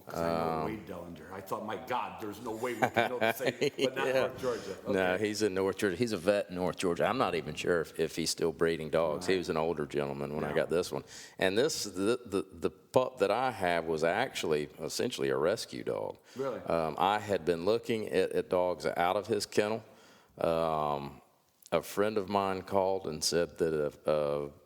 Speaker 3: Because I know Wade Dellinger. I thought, my God, there's no way we can know the same, but not North Georgia. Okay.
Speaker 5: No, he's in North Georgia. He's a vet in North Georgia. I'm not even sure if he's still breeding dogs. Right. He was an older gentleman when I got this one. And the pup that I have was actually essentially a rescue dog.
Speaker 3: Really?
Speaker 5: I had been looking at dogs out of his kennel. A friend of mine called and said that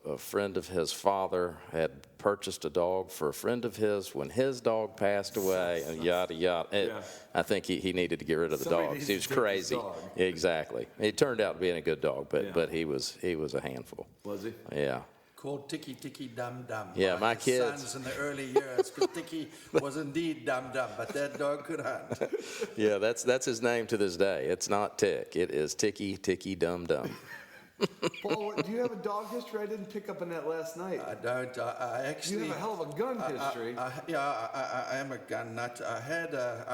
Speaker 5: a friend of his father had purchased a dog for a friend of his when his dog passed away, and yada, yada. I think he needed to get rid of the dog. He was crazy. Exactly. It turned out to being a good dog, but he was a handful.
Speaker 3: Was he?
Speaker 5: Yeah.
Speaker 4: Called Tiki Tiki Dum Dum.
Speaker 5: Yeah,
Speaker 4: like
Speaker 5: my
Speaker 4: his
Speaker 5: kids.
Speaker 4: sons in the early years, because Tiki was indeed dum dum, but that dog could hunt.
Speaker 5: Yeah, that's his name to this day. It's not Tick. It is Ticky Ticky Dum Dum.
Speaker 3: Paul, do you have a dog history? I didn't pick up on that last night.
Speaker 4: I don't. I actually.
Speaker 3: You have a hell of a gun history.
Speaker 4: I am a gun nut. I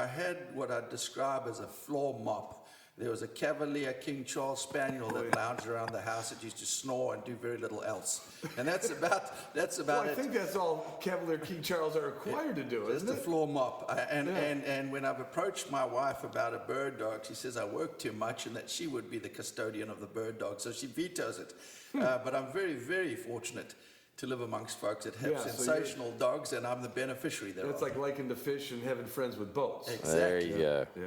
Speaker 4: had what I'd describe as a floor mop. There was a Cavalier King Charles Spaniel that lounged around the house that used to snore and do very little else. And that's about
Speaker 3: Well, I
Speaker 4: it.
Speaker 3: think that's all Cavalier King Charles are required to do,
Speaker 4: Just
Speaker 3: isn't
Speaker 4: the
Speaker 3: it?
Speaker 4: floor mop. And when I've approached my wife about a bird dog, she says I work too much and that she would be the custodian of the bird dog. So she vetoes it. But I'm very, very fortunate to live amongst folks that have
Speaker 3: Yeah, so
Speaker 4: sensational dogs, and I'm the beneficiary thereof.
Speaker 3: It's like liking to fish and having friends with boats.
Speaker 4: Exactly.
Speaker 5: There you go.
Speaker 3: Yeah.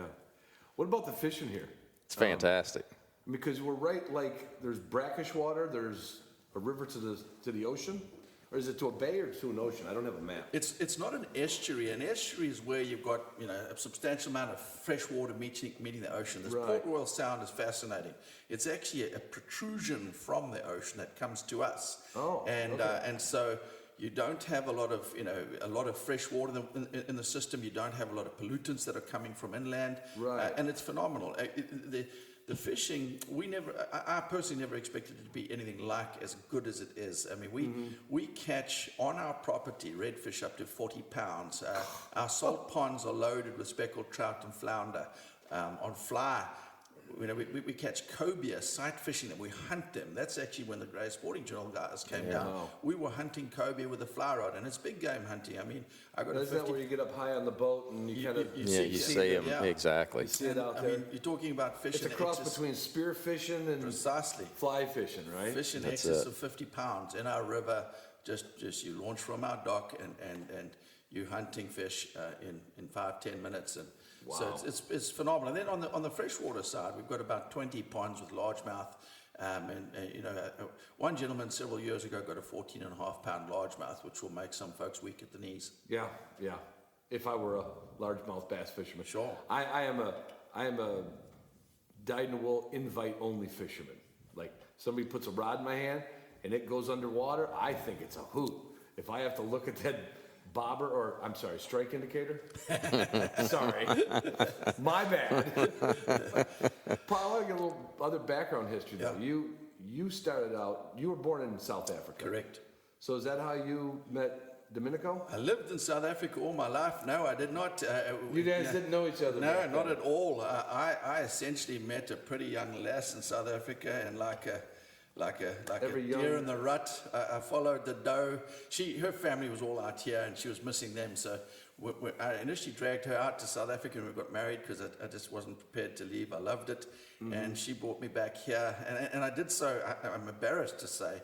Speaker 3: What about the fishing here?
Speaker 5: It's fantastic.
Speaker 3: Because we're right, like, there's brackish water, there's a river to the ocean, or is it to a bay or to an ocean? I don't have a map.
Speaker 4: It's not an estuary. An estuary is where you've got a substantial amount of fresh water meeting the ocean. This
Speaker 3: Right.
Speaker 4: Port Royal Sound is fascinating. It's actually a protrusion from the ocean that comes to us.
Speaker 3: Oh,
Speaker 4: and so you don't have a lot of fresh water in the system. You don't have a lot of pollutants that are coming from inland.
Speaker 3: Right.
Speaker 4: And it's phenomenal. The fishing, I personally never expected it to be anything like as good as it is. I mean, we catch on our property redfish up to 40 pounds. Our salt ponds are loaded with speckled trout and flounder. On fly, we catch cobia, sight fishing them. We hunt them. That's actually when the Grey Sporting Journal guys came down. We were hunting cobia with a fly rod, and it's big game hunting. I mean, I got a
Speaker 3: Isn't that
Speaker 4: 50.
Speaker 3: where you get up high on the boat and you kind of
Speaker 5: Yeah, you see them.
Speaker 4: yeah.
Speaker 5: Exactly.
Speaker 3: see it out
Speaker 4: I
Speaker 3: there?
Speaker 4: mean, you're talking about fish
Speaker 3: It's a
Speaker 4: in
Speaker 3: cross
Speaker 4: excess-
Speaker 3: between spear fishing and
Speaker 4: precisely.
Speaker 3: fly fishing, right?
Speaker 4: Fish in
Speaker 5: That's
Speaker 4: excess
Speaker 5: it.
Speaker 4: of 50 pounds in our river. Just you launch from our dock and you hunting fish in 5-10 minutes, and so it's phenomenal. And then on the freshwater side, we've got about 20 ponds with largemouth. One gentleman several years ago got a 14.5-pound largemouth, which will make some folks weak at the knees.
Speaker 3: Yeah. If I were a largemouth bass fisherman.
Speaker 4: Sure.
Speaker 3: I am a dyed-in-the-wool invite-only fisherman. Like, somebody puts a rod in my hand and it goes underwater, I think it's a hoot. If I have to look at that bobber, or I'm sorry, strike indicator? Sorry. My bad. Paul, I want to get a little other background history though.
Speaker 4: Yeah.
Speaker 3: You started out, you were born in South Africa.
Speaker 4: Correct.
Speaker 3: So is that how you met Domenico?
Speaker 4: I lived in South Africa all my life. No, I did not.
Speaker 3: You guys didn't know each other?
Speaker 4: No,
Speaker 3: back
Speaker 4: not
Speaker 3: then?
Speaker 4: at all. I essentially met a pretty young lass in South Africa, and like a
Speaker 3: Every
Speaker 4: deer
Speaker 3: young-
Speaker 4: in the rut, I followed the doe. Her family was all out here, and she was missing them. So I initially dragged her out to South Africa, and we got married because I just wasn't prepared to leave. I loved it, and she brought me back here, and I did so. I'm embarrassed to say,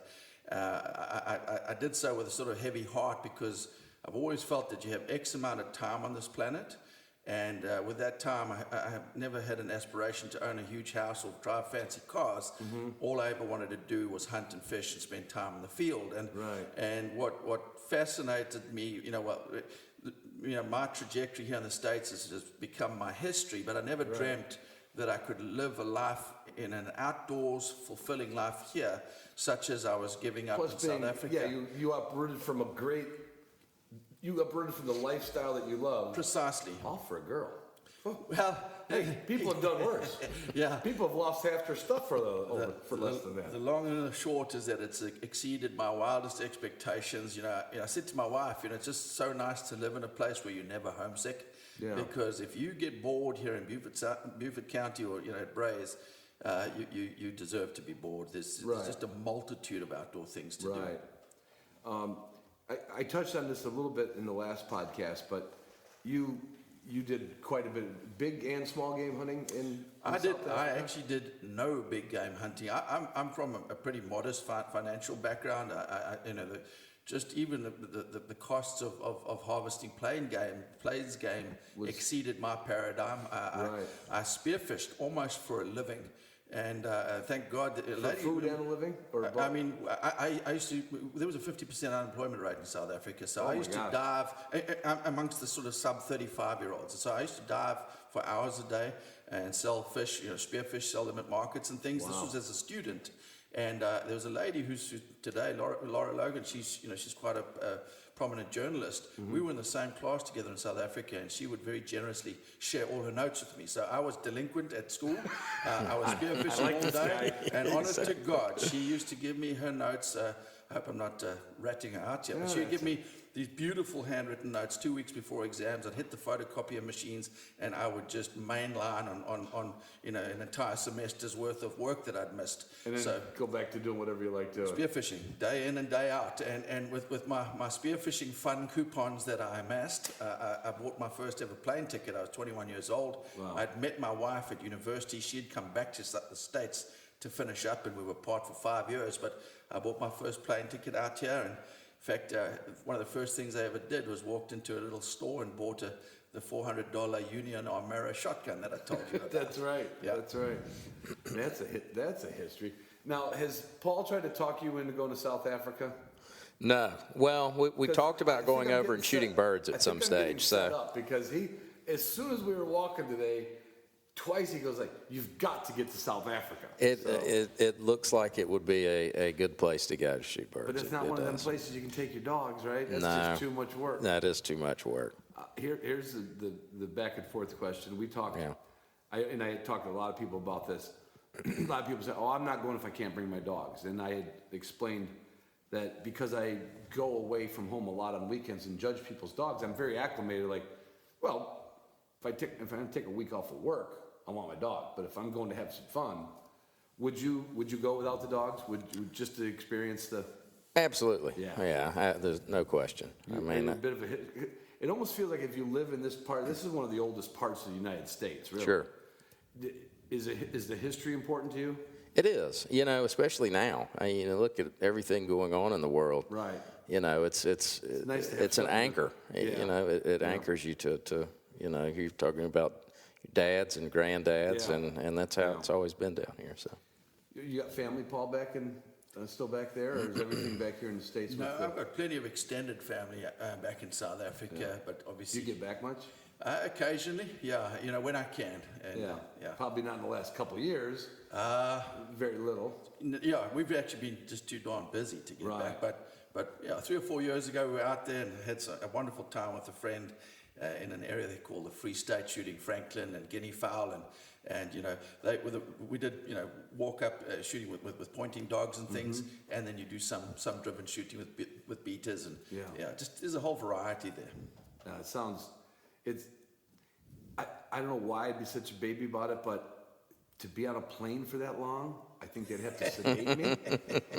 Speaker 4: I did so with a sort of heavy heart, because I've always felt that you have X amount of time on this planet. And with that time, I have never had an aspiration to own a huge house or drive fancy cars. All I ever wanted to do was hunt and fish and spend time in the field. And and what fascinated me, my trajectory here in the States has become my history. But I never dreamt that I could live a life in an outdoors, fulfilling life here, such as I was giving up in South Africa.
Speaker 3: Yeah, you uprooted from you uprooted from the lifestyle that you love.
Speaker 4: Precisely.
Speaker 3: All for a girl.
Speaker 4: Well,
Speaker 3: Hey, people have done worse.
Speaker 4: yeah.
Speaker 3: People have lost half their stuff for less than that.
Speaker 4: The long and the short is that it's exceeded my wildest expectations. I said to my wife, it's just so nice to live in a place where you're never homesick.
Speaker 3: Yeah.
Speaker 4: Because if you get bored here in Beaufort County or at Brays, you deserve to be bored. There's just a multitude of outdoor things to do.
Speaker 3: I touched on this a little bit in the last podcast, but you did quite a bit of big and small game hunting in
Speaker 4: I
Speaker 3: South
Speaker 4: I
Speaker 3: Africa?
Speaker 4: actually did no big game hunting. I'm from a pretty modest financial background. Just even the costs of harvesting plains game exceeded my paradigm. I spearfished almost for a living. And thank God that
Speaker 3: For food and a living? Or both?
Speaker 4: I mean, I used to, there was a 50% unemployment rate in South Africa. So I used to dive amongst the sort of sub 35-year-olds. So I used to dive for hours a day and sell fish, spearfish, sell them at markets and things. This was as a student. And there was a lady who's today, Laura Logan. She's quite a prominent journalist. We were in the same class together in South Africa, and she would very generously share all her notes with me. So I was delinquent at school. I was spearfishing all day, and honest to God, she used to give me her notes. I hope I'm not ratting her out here, but she would give me these beautiful handwritten notes 2 weeks before exams. I'd hit the photocopier machines, and I would just mainline on an entire semester's worth of work that I'd missed.
Speaker 3: And then go back to doing whatever you like doing.
Speaker 4: Spearfishing, day in and day out. And with my spearfishing fun coupons that I amassed, I bought my first ever plane ticket. I was 21 years old.
Speaker 3: Wow.
Speaker 4: I'd met my wife at university. She'd come back to the States to finish up, and we were apart for 5 years. But I bought my first plane ticket out here. And in fact, one of the first things I ever did was walked into a little store and bought the $400 Union Armera shotgun that I told you about.
Speaker 3: That's right.
Speaker 4: Yeah.
Speaker 3: That's right. That's a history. Now, has Paul tried to talk you into going to South Africa?
Speaker 5: No. Well, we
Speaker 3: 'Cause
Speaker 5: talked
Speaker 3: I
Speaker 5: about
Speaker 3: think
Speaker 5: going
Speaker 3: I'm
Speaker 5: over
Speaker 3: getting
Speaker 5: and shooting
Speaker 3: set-
Speaker 5: birds
Speaker 3: I
Speaker 5: at
Speaker 3: think
Speaker 5: some
Speaker 3: I'm getting
Speaker 5: stage.
Speaker 3: set
Speaker 5: So
Speaker 3: up because as soon as we were walking today, twice he goes like, "You've got to get to South Africa."
Speaker 5: it looks like it would be a good place to go to shoot birds.
Speaker 3: But it's not
Speaker 5: It
Speaker 3: one of them
Speaker 5: does.
Speaker 3: places you can take your dogs, right? That's
Speaker 5: No.
Speaker 3: just too much work.
Speaker 5: That is too much work.
Speaker 3: Here's the back and forth question. We talked,
Speaker 5: Yeah.
Speaker 3: I talked to a lot of people about this. A lot of people say, "Oh, I'm not going if I can't bring my dogs." And I had explained that because I go away from home a lot on weekends and judge people's dogs, I'm very acclimated. Like, well, if I take a week off of work, I want my dog. But if I'm going to have some fun, would you go without the dogs? Would you just to experience the?
Speaker 5: Absolutely.
Speaker 3: Yeah.
Speaker 5: There's no question. I mean,
Speaker 3: a bit of a hit. It almost feels like if you live in this part, this is one of the oldest parts of the United States, really.
Speaker 5: Sure.
Speaker 3: Is the history important to you?
Speaker 5: It is, especially now. Look at everything going on in the world.
Speaker 3: Right.
Speaker 5: It's
Speaker 3: nice to have
Speaker 5: an
Speaker 3: something.
Speaker 5: anchor.
Speaker 3: Yeah.
Speaker 5: It anchors you to you're talking about dads and granddads,
Speaker 3: Yeah.
Speaker 5: and that's how it's always been down here. So.
Speaker 3: You got family, Paul, still back there, or is everything back here in the States?
Speaker 4: No,
Speaker 3: with the-
Speaker 4: I've got plenty of extended family back in South Africa, but
Speaker 3: Do
Speaker 4: obviously
Speaker 3: you get back much?
Speaker 4: occasionally, yeah, when I can. And, yeah.
Speaker 3: Probably not in the last couple of years. Very little.
Speaker 4: Yeah, we've actually been just too darn busy to get
Speaker 3: Right.
Speaker 4: back. But 3 or 4 years ago, we were out there and had a wonderful time with a friend in an area they call the Free State, shooting francolin and guinea fowl, and we did walk up shooting with pointing dogs and things, and then you do some driven shooting with beaters, and just there's a whole variety there.
Speaker 3: I don't know why I'd be such a baby about it, but to be on a plane for that long, I think they'd have to sedate me.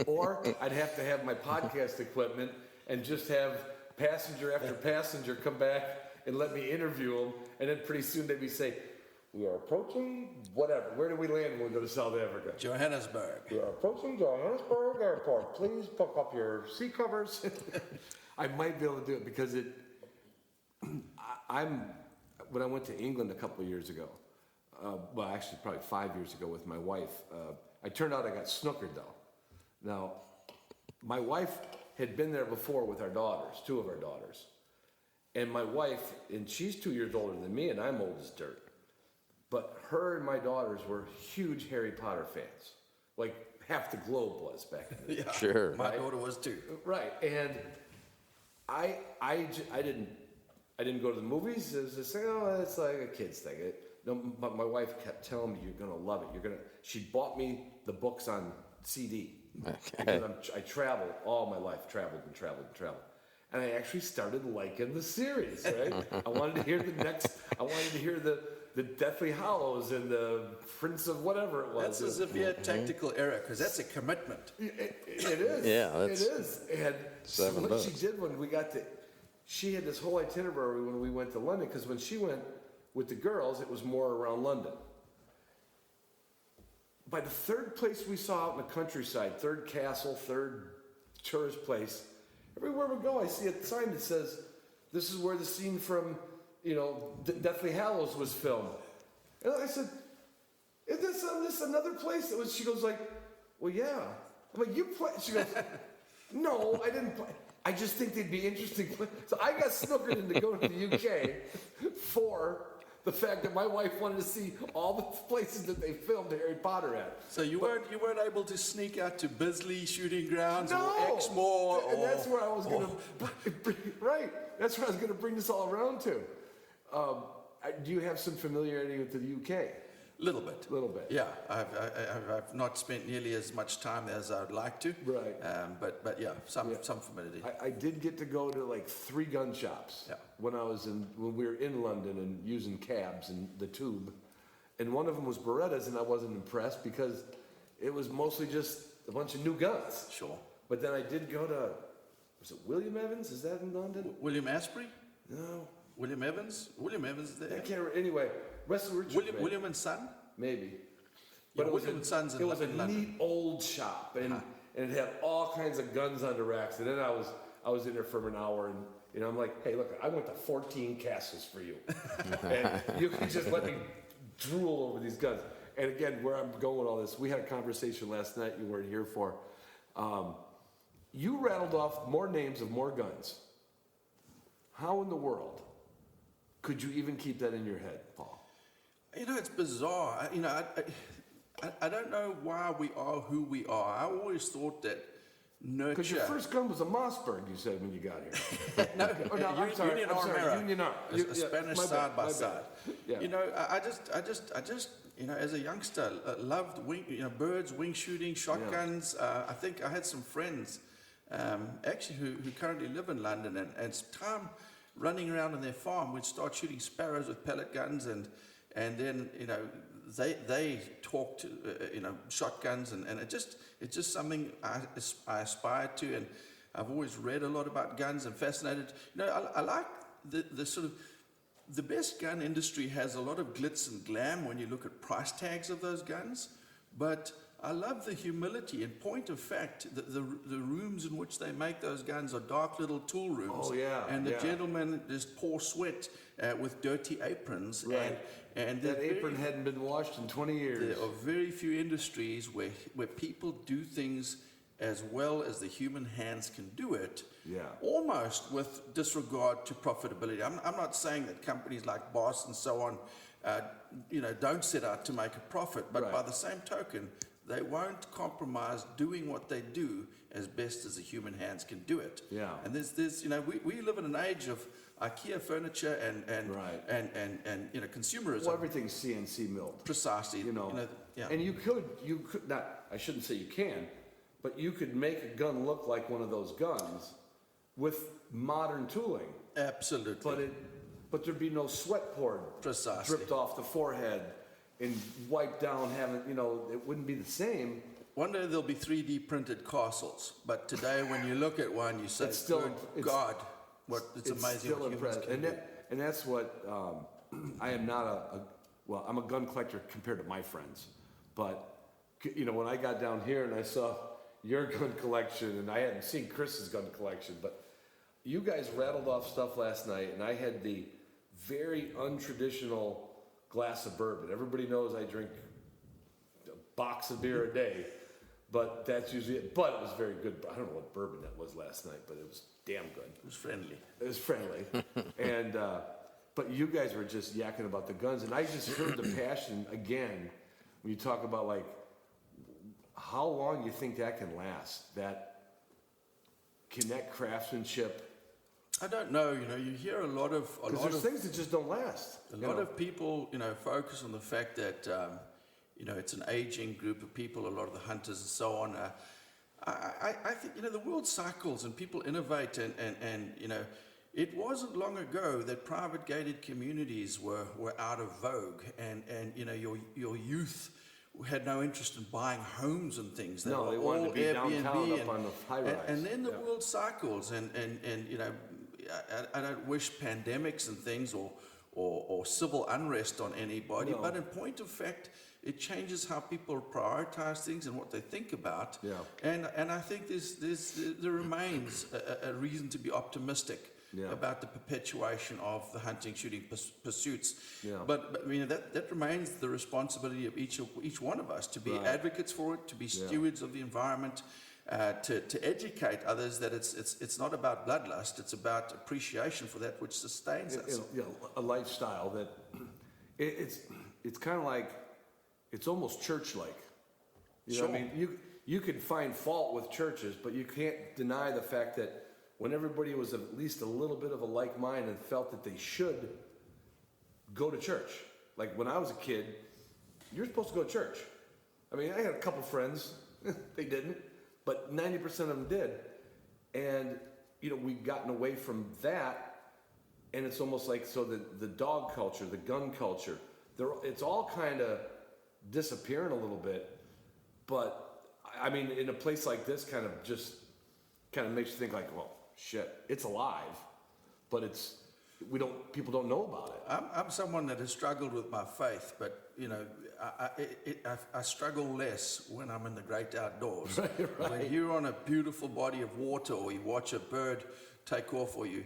Speaker 3: Or I'd have to have my podcast equipment and just have passenger after passenger come back and let me interview them. And then pretty soon they'd be saying, "We are approaching whatever. Where do we land when we go to South Africa?"
Speaker 4: Johannesburg.
Speaker 3: "We are approaching Johannesburg Airport. Please pick up your seat covers." I might be able to do it because when I went to England a couple of years ago, well, actually probably 5 years ago with my wife, I turned out I got snookered though. Now, my wife had been there before with our daughters, 2 of our daughters. And my wife, and she's 2 years older than me, and I'm old as dirt. But her and my daughters were huge Harry Potter fans. Like half the globe was back then.
Speaker 4: Yeah,
Speaker 5: Sure.
Speaker 4: My daughter was too.
Speaker 3: Right, and I didn't go to the movies. It was just like, oh, it's like a kid's thing. No, but my wife kept telling me, "You're gonna love it. She bought me the books on CD because I traveled all my life, traveled. And I actually started liking the series. Right, I wanted to hear the Deathly Hallows and the Prince of whatever it was.
Speaker 4: That's a severe tactical error, because that's a commitment.
Speaker 3: It is.
Speaker 5: Yeah,
Speaker 3: it is. And so
Speaker 5: 7
Speaker 3: what
Speaker 5: bucks.
Speaker 3: she did when we got to, she had this whole itinerary when we went to London, because when she went with the girls, it was more around London. By the third place we saw out in the countryside, third castle, third tourist place, everywhere we go, I see a sign that says, "This is where the scene from, Deathly Hallows was filmed." And I said, "Is this another place?" She goes like, "Well, yeah." I'm like, "You play?" She goes, "No, I didn't play. I just think they'd be interesting." So I got snookered into going to the UK for the fact that my wife wanted to see all the places that they filmed Harry Potter at.
Speaker 4: So you weren't able to sneak out to Bisley Shooting Grounds
Speaker 3: No,
Speaker 4: or Exmoor,
Speaker 3: and
Speaker 4: or
Speaker 3: that's where I was going to. Right, that's where I was going to bring this all around to. Do you have some familiarity with the UK?
Speaker 4: Little bit.
Speaker 3: Little bit.
Speaker 4: Yeah, I've not spent nearly as much time as I'd like to.
Speaker 3: Right.
Speaker 4: But yeah, some familiarity.
Speaker 3: I did get to go to like 3 gun shops
Speaker 4: Yeah.
Speaker 3: when we were in London and using cabs and the tube, and one of them was Berettas, and I wasn't impressed because it was mostly just a bunch of new guns.
Speaker 4: Sure.
Speaker 3: But then I did go to, was it William Evans? Is that in London?
Speaker 4: William Asprey?
Speaker 3: No,
Speaker 4: William Evans? William Evans
Speaker 3: I
Speaker 4: there?
Speaker 3: can't. Anyway, West Richards. maybe.
Speaker 4: William and Son?
Speaker 3: Maybe.
Speaker 4: Yeah,
Speaker 3: it was
Speaker 4: William and Sons
Speaker 3: it was a
Speaker 4: in London.
Speaker 3: neat old shop, and it had all kinds of guns on the racks. And then I was in there for an hour, and I'm like, hey, look, I went to 14 castles for you, and you can just let me drool over these guns. And again, where I'm going with all this, we had a conversation last night you weren't here for. You rattled off more names of more guns. How in the world could you even keep that in your head, Paul?
Speaker 4: You know, it's bizarre. I don't know why we are who we are. I always thought that nurture.
Speaker 3: Because your first gun was a Mossberg, you said when you got here.
Speaker 4: no,
Speaker 3: I'm sorry,
Speaker 4: Union
Speaker 3: I'm sorry,
Speaker 4: Armera.
Speaker 3: Union Armera.
Speaker 4: A Spanish
Speaker 3: my bad,
Speaker 4: side by
Speaker 3: my bad.
Speaker 4: side.
Speaker 3: Yeah.
Speaker 4: You know, I just, you know, as a youngster, loved birds, wing shooting, shotguns. I think I had some friends, actually, who currently live in London, and time running around on their farm, we'd start shooting sparrows with pellet guns, and then, you know, they talked, you know, shotguns, and it's just something I aspired to, and I've always read a lot about guns and fascinated. You know, I like the sort of, the best gun industry has a lot of glitz and glam when you look at price tags of those guns, but I love the humility. In point of fact, the rooms in which they make those guns are dark little tool rooms.
Speaker 3: Oh, yeah,
Speaker 4: and the
Speaker 3: yeah.
Speaker 4: gentlemen just pour sweat with dirty aprons.
Speaker 3: Right.
Speaker 4: And
Speaker 3: That apron hadn't been washed in 20 years.
Speaker 4: there are very few industries where people do things as well as the human hands can do it,
Speaker 3: Yeah.
Speaker 4: almost with disregard to profitability. I'm not saying that companies like Boss and so on, you know, don't set out to make a profit, but
Speaker 3: Right.
Speaker 4: by the same token, they won't compromise doing what they do as best as the human hands can do it.
Speaker 3: Yeah.
Speaker 4: And there's you know, we live in an age of IKEA furniture and
Speaker 3: Right.
Speaker 4: and you know, consumerism.
Speaker 3: Well, everything's CNC milled.
Speaker 4: Precisely.
Speaker 3: You know,
Speaker 4: yeah.
Speaker 3: and you could not, I shouldn't say you can, but you could make a gun look like one of those guns with modern tooling,
Speaker 4: Absolutely.
Speaker 3: but there'd be no sweat poured,
Speaker 4: Precisely.
Speaker 3: dripped off the forehead and wiped down, you know, it wouldn't be the same.
Speaker 4: One day there'll be 3D printed castles, but today when you look at one, you say,
Speaker 3: It's still-
Speaker 4: "Good
Speaker 3: it's-
Speaker 4: God, it's amazing
Speaker 3: still
Speaker 4: what humans
Speaker 3: impressive.
Speaker 4: can do."
Speaker 3: And that's what, I am not well, I'm a gun collector compared to my friends. But, you know, when I got down here and I saw your gun collection, and I hadn't seen Chris's gun collection, but you guys rattled off stuff last night, and I had the very untraditional glass of bourbon. Everybody knows I drink a box of beer a day, but that's usually it. But it was very good. I don't know what bourbon that was last night, but it was damn good.
Speaker 4: It was friendly.
Speaker 3: It was friendly. And, but you guys were just yakking about the guns, and I just heard the passion again when you talk about, like, how long you think that can last, that craftsmanship.
Speaker 4: I don't know, you know, you hear a lot of
Speaker 3: Because there's things that just don't last.
Speaker 4: a lot of people, you know, focus on the fact that, you know, it's an aging group of people, a lot of the hunters and so on. I think, you know, the world cycles and people innovate, and you know, it wasn't long ago that private gated communities were out of vogue, and you know, your youth had no interest in buying homes and things.
Speaker 3: No,
Speaker 4: were
Speaker 3: they wanted to
Speaker 4: all
Speaker 3: be downtown up on the high rise.
Speaker 4: And then the
Speaker 3: Yeah.
Speaker 4: world cycles, and you know, I don't wish pandemics and things or civil unrest on anybody,
Speaker 3: No.
Speaker 4: but in point of fact, it changes how people prioritize things and what they think about.
Speaker 3: Yeah.
Speaker 4: And I think there remains a reason to be optimistic
Speaker 3: Yeah.
Speaker 4: about the perpetuation of the hunting, shooting pursuits.
Speaker 3: Yeah.
Speaker 4: But you know, that remains the responsibility of each one of us to be
Speaker 3: Right.
Speaker 4: advocates for it, to be stewards of the environment, to educate others that it's not about bloodlust, it's about appreciation for that which sustains us.
Speaker 3: You know, a lifestyle that, It's kind of like, it's almost church-like. You know what I
Speaker 4: Sure.
Speaker 3: mean? You can find fault with churches, but you can't deny the fact that when everybody was at least a little bit of a like mind and felt that they should go to church. Like when I was a kid, you're supposed to go to church. I mean, I had a couple friends, they didn't, but 90% of them did. And, you know, we've gotten away from that, and it's almost like, so the dog culture, the gun culture, it's all kind of disappearing a little bit. But, I mean, in a place like this, kind of makes you think like, well, shit, it's alive, but people don't know about it.
Speaker 4: I'm someone that has struggled with my faith, but you know, I struggle less when I'm in the great outdoors.
Speaker 3: Right.
Speaker 4: When you're on a beautiful body of water, or you watch a bird take off, or you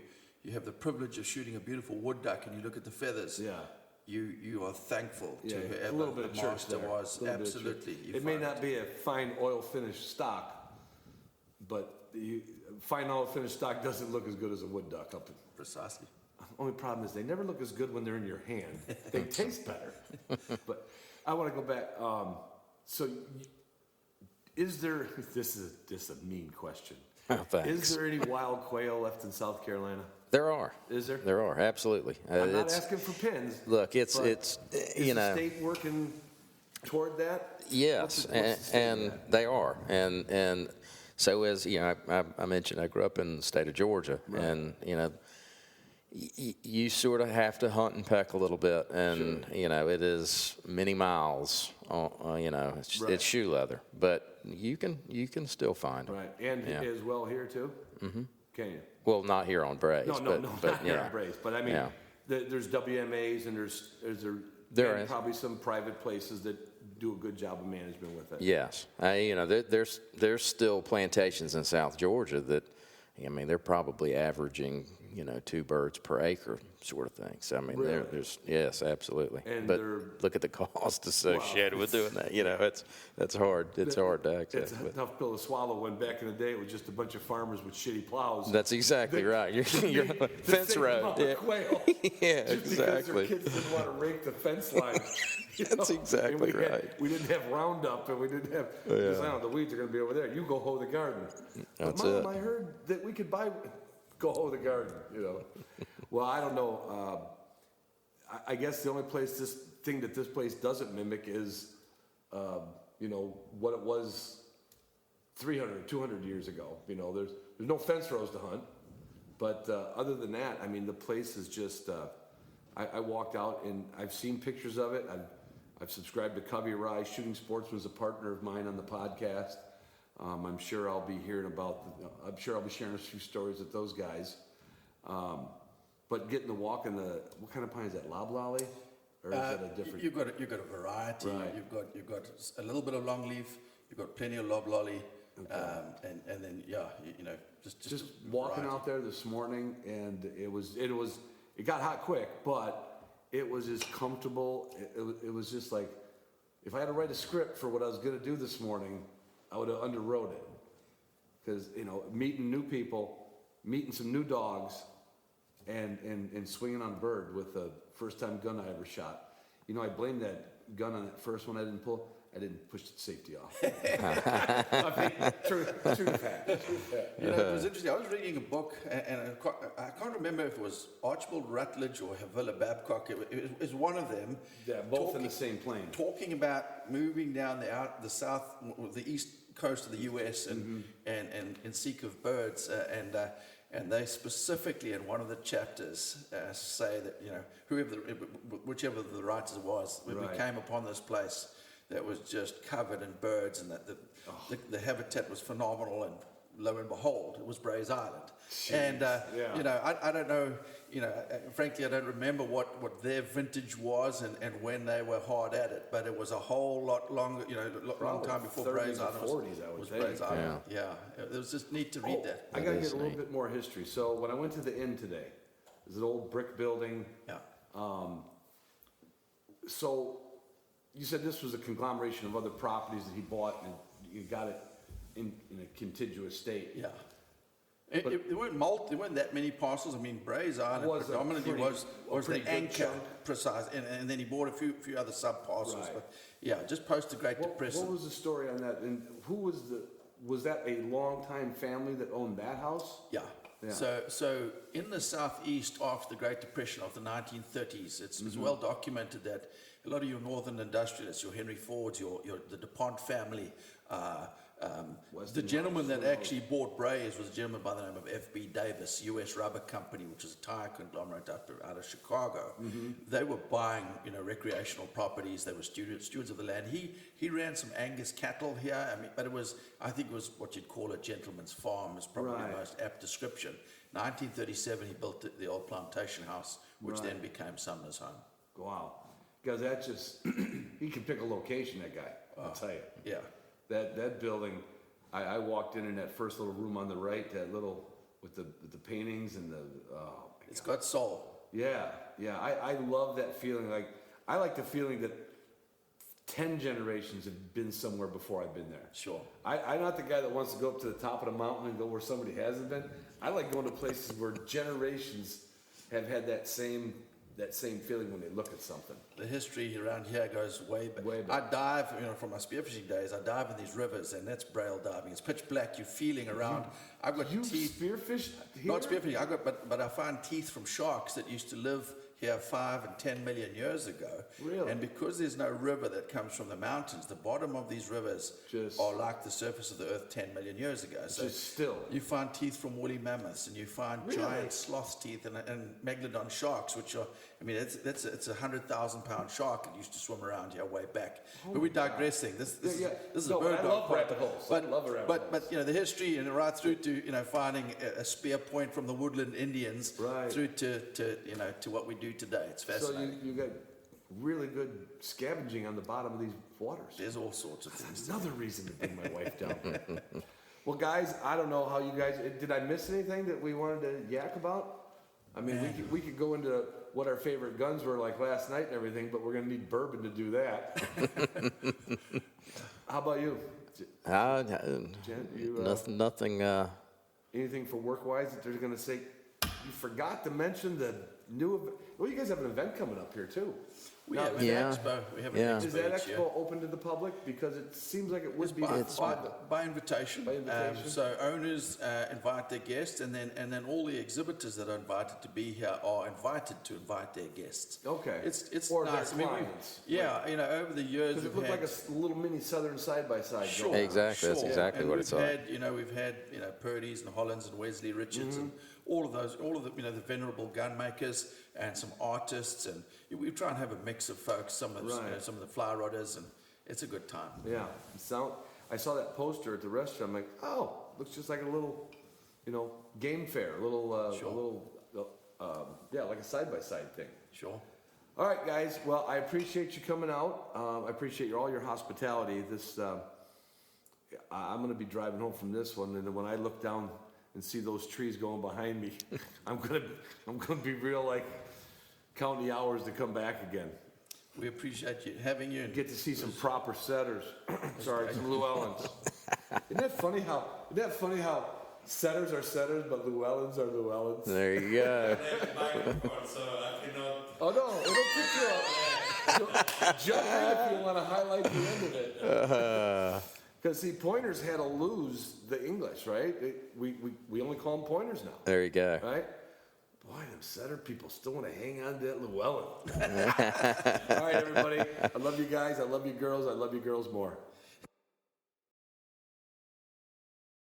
Speaker 4: have the privilege of shooting a beautiful wood duck, and you look at the feathers.
Speaker 3: Yeah.
Speaker 4: You are thankful to
Speaker 3: Yeah,
Speaker 4: whoever
Speaker 3: a little bit of
Speaker 4: the
Speaker 3: church
Speaker 4: master
Speaker 3: there.
Speaker 4: was.
Speaker 3: A little bit of
Speaker 4: Absolutely.
Speaker 3: church.
Speaker 4: You
Speaker 3: It may
Speaker 4: find
Speaker 3: not be a fine oil finished stock, but fine oil finished stock doesn't look as good as a wood duck up in.
Speaker 4: Precisely.
Speaker 3: Only problem is they never look as good when they're in your hand. They taste better. But I want to go back. Is there? This is just a mean question.
Speaker 5: Oh, thanks.
Speaker 3: Is there any wild quail left in South Carolina?
Speaker 5: There are.
Speaker 3: Is there?
Speaker 5: There are, absolutely.
Speaker 3: I'm not asking for pins.
Speaker 5: Look, it's
Speaker 3: but
Speaker 5: is
Speaker 3: is the state working toward that?
Speaker 5: Yes,
Speaker 3: What's the state
Speaker 5: and
Speaker 3: at?
Speaker 5: they are, and so as you know, I mentioned I grew up in the state of Georgia,
Speaker 3: Right.
Speaker 5: and you know, you sort of have to hunt and peck a little bit, and you know, it is many miles. You know,
Speaker 3: Right.
Speaker 5: it's shoe leather, but you can still find them.
Speaker 3: Right, and
Speaker 5: Yeah.
Speaker 3: as well here too. Mm-hmm. Can you?
Speaker 5: Well, not here on Brays.
Speaker 3: No,
Speaker 5: but
Speaker 3: not here
Speaker 5: yeah.
Speaker 3: on Brays. But I mean,
Speaker 5: Yeah.
Speaker 3: there's WMAs and
Speaker 5: There
Speaker 3: and
Speaker 5: is.
Speaker 3: probably some private places that do a good job of management with it.
Speaker 5: Yes, you know, there's still plantations in South Georgia that, I mean, they're probably averaging, you know, 2 birds per acre sort of thing. So I mean,
Speaker 3: Really?
Speaker 5: there's yes, absolutely.
Speaker 3: And
Speaker 5: but
Speaker 3: they're-
Speaker 5: look at the cost associated with doing that. You know, that's hard. It's hard to access.
Speaker 3: It's a
Speaker 5: But
Speaker 3: tough pill to swallow when back in the day it was just a bunch of farmers with shitty plows.
Speaker 5: that's exactly right. You're
Speaker 3: The
Speaker 5: fence
Speaker 3: same
Speaker 5: road.
Speaker 3: amount
Speaker 5: Yeah,
Speaker 3: of quail,
Speaker 5: yeah,
Speaker 3: just because their
Speaker 5: exactly.
Speaker 3: kids didn't want to rake the fence line. you
Speaker 5: That's
Speaker 3: know?
Speaker 5: exactly
Speaker 3: And we had-
Speaker 5: right.
Speaker 3: we didn't have Roundup, and we didn't have. Because, I don't know, the weeds are going to be over there. You go hoe the garden.
Speaker 5: That's
Speaker 3: but Mom,
Speaker 5: it.
Speaker 3: I heard that we could go hoe the garden. You know. Well, I don't know. I guess the only thing that this place doesn't mimic is, you know, what it was 300, 200 years ago. You know, there's no fence rows to hunt. But other than that, I mean, the place is just, I walked out and I've seen pictures of it. I've subscribed to Covey Rise. Shooting Sportsman's a partner of mine on the podcast. I'm sure I'll be sharing a few stories with those guys. But getting to walk in what kind of pine is that? Loblolly? Or is that a different?
Speaker 4: You've got a variety.
Speaker 3: Right.
Speaker 4: You've got a little bit of longleaf. You've got plenty of loblolly, and then you know
Speaker 3: Just walking out there this morning, and it got hot quick, but it was as comfortable. It was just like, if I had to write a script for what I was going to do this morning, I would have underwrote it. Because, you know, meeting new people, meeting some new dogs, and swinging on a bird with the first time gun I ever shot. You know, I blame that gun on that first one I didn't pull. I didn't push the safety off. I mean, true fact.
Speaker 4: You know, it was interesting. I was reading a book, and I can't remember if it was Archibald Rutledge or Havila Babcock. It was one of them.
Speaker 3: Yeah, both in the same plane.
Speaker 4: Talking about moving down the east coast of the U.S. and in seek of birds, and they specifically in one of the chapters say that, you know, whichever the writer was, when we
Speaker 3: Right.
Speaker 4: came upon this place that was just covered in birds, and that the habitat was phenomenal, and lo and behold, it was Brays Island. And
Speaker 3: yeah.
Speaker 4: you know, I don't know, you know, frankly, I don't remember what their vintage was and when they were hard at it, but it was a whole lot longer, you know, long
Speaker 3: Probably
Speaker 4: time before
Speaker 3: 30s
Speaker 4: Brays
Speaker 3: or
Speaker 4: Island
Speaker 3: 40s, I would
Speaker 4: was
Speaker 3: think.
Speaker 4: Brays Island. Yeah, it was just neat to read that.
Speaker 3: I got to
Speaker 5: That
Speaker 3: get
Speaker 5: is
Speaker 3: a little
Speaker 5: neat.
Speaker 3: bit more history. So when I went to the inn today, there's an old brick building.
Speaker 4: Yeah.
Speaker 3: So you said this was a conglomeration of other properties that he bought, and you got it in a contiguous state.
Speaker 4: Yeah. There weren't that many parcels. I mean, Brays Island
Speaker 3: Was a
Speaker 4: predominantly
Speaker 3: pretty-
Speaker 4: was
Speaker 3: a pretty
Speaker 4: the
Speaker 3: good
Speaker 4: anchor,
Speaker 3: chunk.
Speaker 4: precise, and then he bought a few other sub parcels.
Speaker 3: Right.
Speaker 4: But yeah, just post the Great
Speaker 3: What
Speaker 4: Depression.
Speaker 3: was the story on that? And who was that a long-time family that owned that house?
Speaker 4: Yeah.
Speaker 3: Yeah.
Speaker 4: So in the southeast after the Great Depression of the 1930s, it's
Speaker 3: Mm-hmm.
Speaker 4: well documented that a lot of your northern industrialists, your Henry Fords, the DuPont family, the gentleman that actually bought Brays was a gentleman by the name of F.B. Davis, U.S. Rubber Company, which is a tire conglomerate out of Chicago. They were buying, recreational properties. They were stewards of the land. He ran some Angus cattle here. I mean, but I think it was what you'd call a gentleman's farm is probably
Speaker 3: Right.
Speaker 4: the most apt description. 1937, he built the old plantation house, which
Speaker 3: Right.
Speaker 4: then became Sumner's home.
Speaker 3: Wow. Because that just, he could pick a location, that guy, I'll tell you.
Speaker 4: Yeah.
Speaker 3: That building, I walked in that first little room on the right, that little, with the paintings and the, oh, my
Speaker 4: It's got soul.
Speaker 3: yeah, I love that feeling. Like, I like the feeling that 10 generations have been somewhere before I've been there.
Speaker 4: Sure.
Speaker 3: I'm not the guy that wants to go up to the top of the mountain and go where somebody hasn't been. I like going to places where generations have had that same feeling when they look at something.
Speaker 4: The history around here goes way back.
Speaker 3: Way back.
Speaker 4: I dive, from my spearfishing days, I dive in these rivers, and that's braille diving. It's pitch black. You're feeling around. I've got
Speaker 3: You
Speaker 4: teeth.
Speaker 3: spearfish here?
Speaker 4: Not spearfishing. But I find teeth from sharks that used to live here 5 and 10 million years ago.
Speaker 3: Really?
Speaker 4: And because there's no river that comes from the mountains, the bottom of these rivers
Speaker 3: Just-
Speaker 4: are like the surface of the earth 10 million years ago. So
Speaker 3: just still.
Speaker 4: you find teeth from woolly mammoths, and you find giant sloth teeth and megalodon sharks, which are, it's a 100,000-pound shark that used to swim around here way back. But we're digressing. This is
Speaker 3: No,
Speaker 4: a
Speaker 3: but
Speaker 4: bird
Speaker 3: I
Speaker 4: dog
Speaker 3: love
Speaker 4: pod.
Speaker 3: rabbit holes. I love a rabbit
Speaker 4: But the history and right through to finding a spear point from the woodland Indians,
Speaker 3: Right.
Speaker 4: through to what we do today. It's
Speaker 3: So
Speaker 4: fascinating.
Speaker 3: you got really good scavenging on the bottom of these waters.
Speaker 4: There's all sorts of things.
Speaker 3: Another reason to bring my wife down there. Well, guys, I don't know how you guys, did I miss anything that we wanted to yak about? I mean, we could go into what our favorite guns were like last night and everything, but we're gonna need bourbon to do that. How about you? Jen, you,
Speaker 5: Nothing.
Speaker 3: anything for work-wise that they're gonna say, you forgot to mention the new, well, you guys have an event coming up here too.
Speaker 4: We
Speaker 3: Now,
Speaker 4: have an
Speaker 5: Yeah.
Speaker 4: expo. We have an
Speaker 5: Yeah.
Speaker 4: expo
Speaker 3: is that
Speaker 4: each year.
Speaker 3: expo open to the public? Because it seems like it would be.
Speaker 4: By invitation.
Speaker 3: By invitation.
Speaker 4: So owners invite their guests, and then all the exhibitors that are invited to be here are invited to invite their guests.
Speaker 3: Okay.
Speaker 4: It's
Speaker 3: Or their
Speaker 4: nice.
Speaker 3: clients.
Speaker 4: Over the years
Speaker 3: Because it
Speaker 4: we've
Speaker 3: looked
Speaker 4: had.
Speaker 3: like a little mini southern side-by-side.
Speaker 4: Sure,
Speaker 3: going.
Speaker 5: Exactly, that's exactly
Speaker 4: And
Speaker 5: what
Speaker 4: we've
Speaker 5: it's like.
Speaker 4: had, we've had, Purdy's and Hollands and Wesley Richards and all of the venerable gun makers and some artists, and we try and have a mix of folks, some of
Speaker 3: Right.
Speaker 4: some of the fly rodders, and it's a good time.
Speaker 3: Yeah. I saw that poster at the restaurant. I'm like, oh, looks just like a little, game fair, like a side-by-side thing.
Speaker 4: Sure.
Speaker 3: All right, guys. Well, I appreciate you coming out. I appreciate all your hospitality. I'm going to be driving home from this one, and then when I look down and see those trees going behind me, I'm gonna be real like counting the hours to come back again.
Speaker 4: We appreciate you having you. And
Speaker 3: Get to see some proper setters. Sorry, some Llewellyns. Isn't that funny how setters are setters, but Llewellyns are Llewellyns?
Speaker 5: There you go.
Speaker 3: Oh no, it'll pick you up. Jump in if you want to highlight the end of it. Because see, pointers had to lose the English, right? We only call them pointers now,
Speaker 5: There you go.
Speaker 3: right? Boy, them setter people still want to hang on to that Llewellyn. All right, everybody. I love you guys. I love you girls. I love you girls more.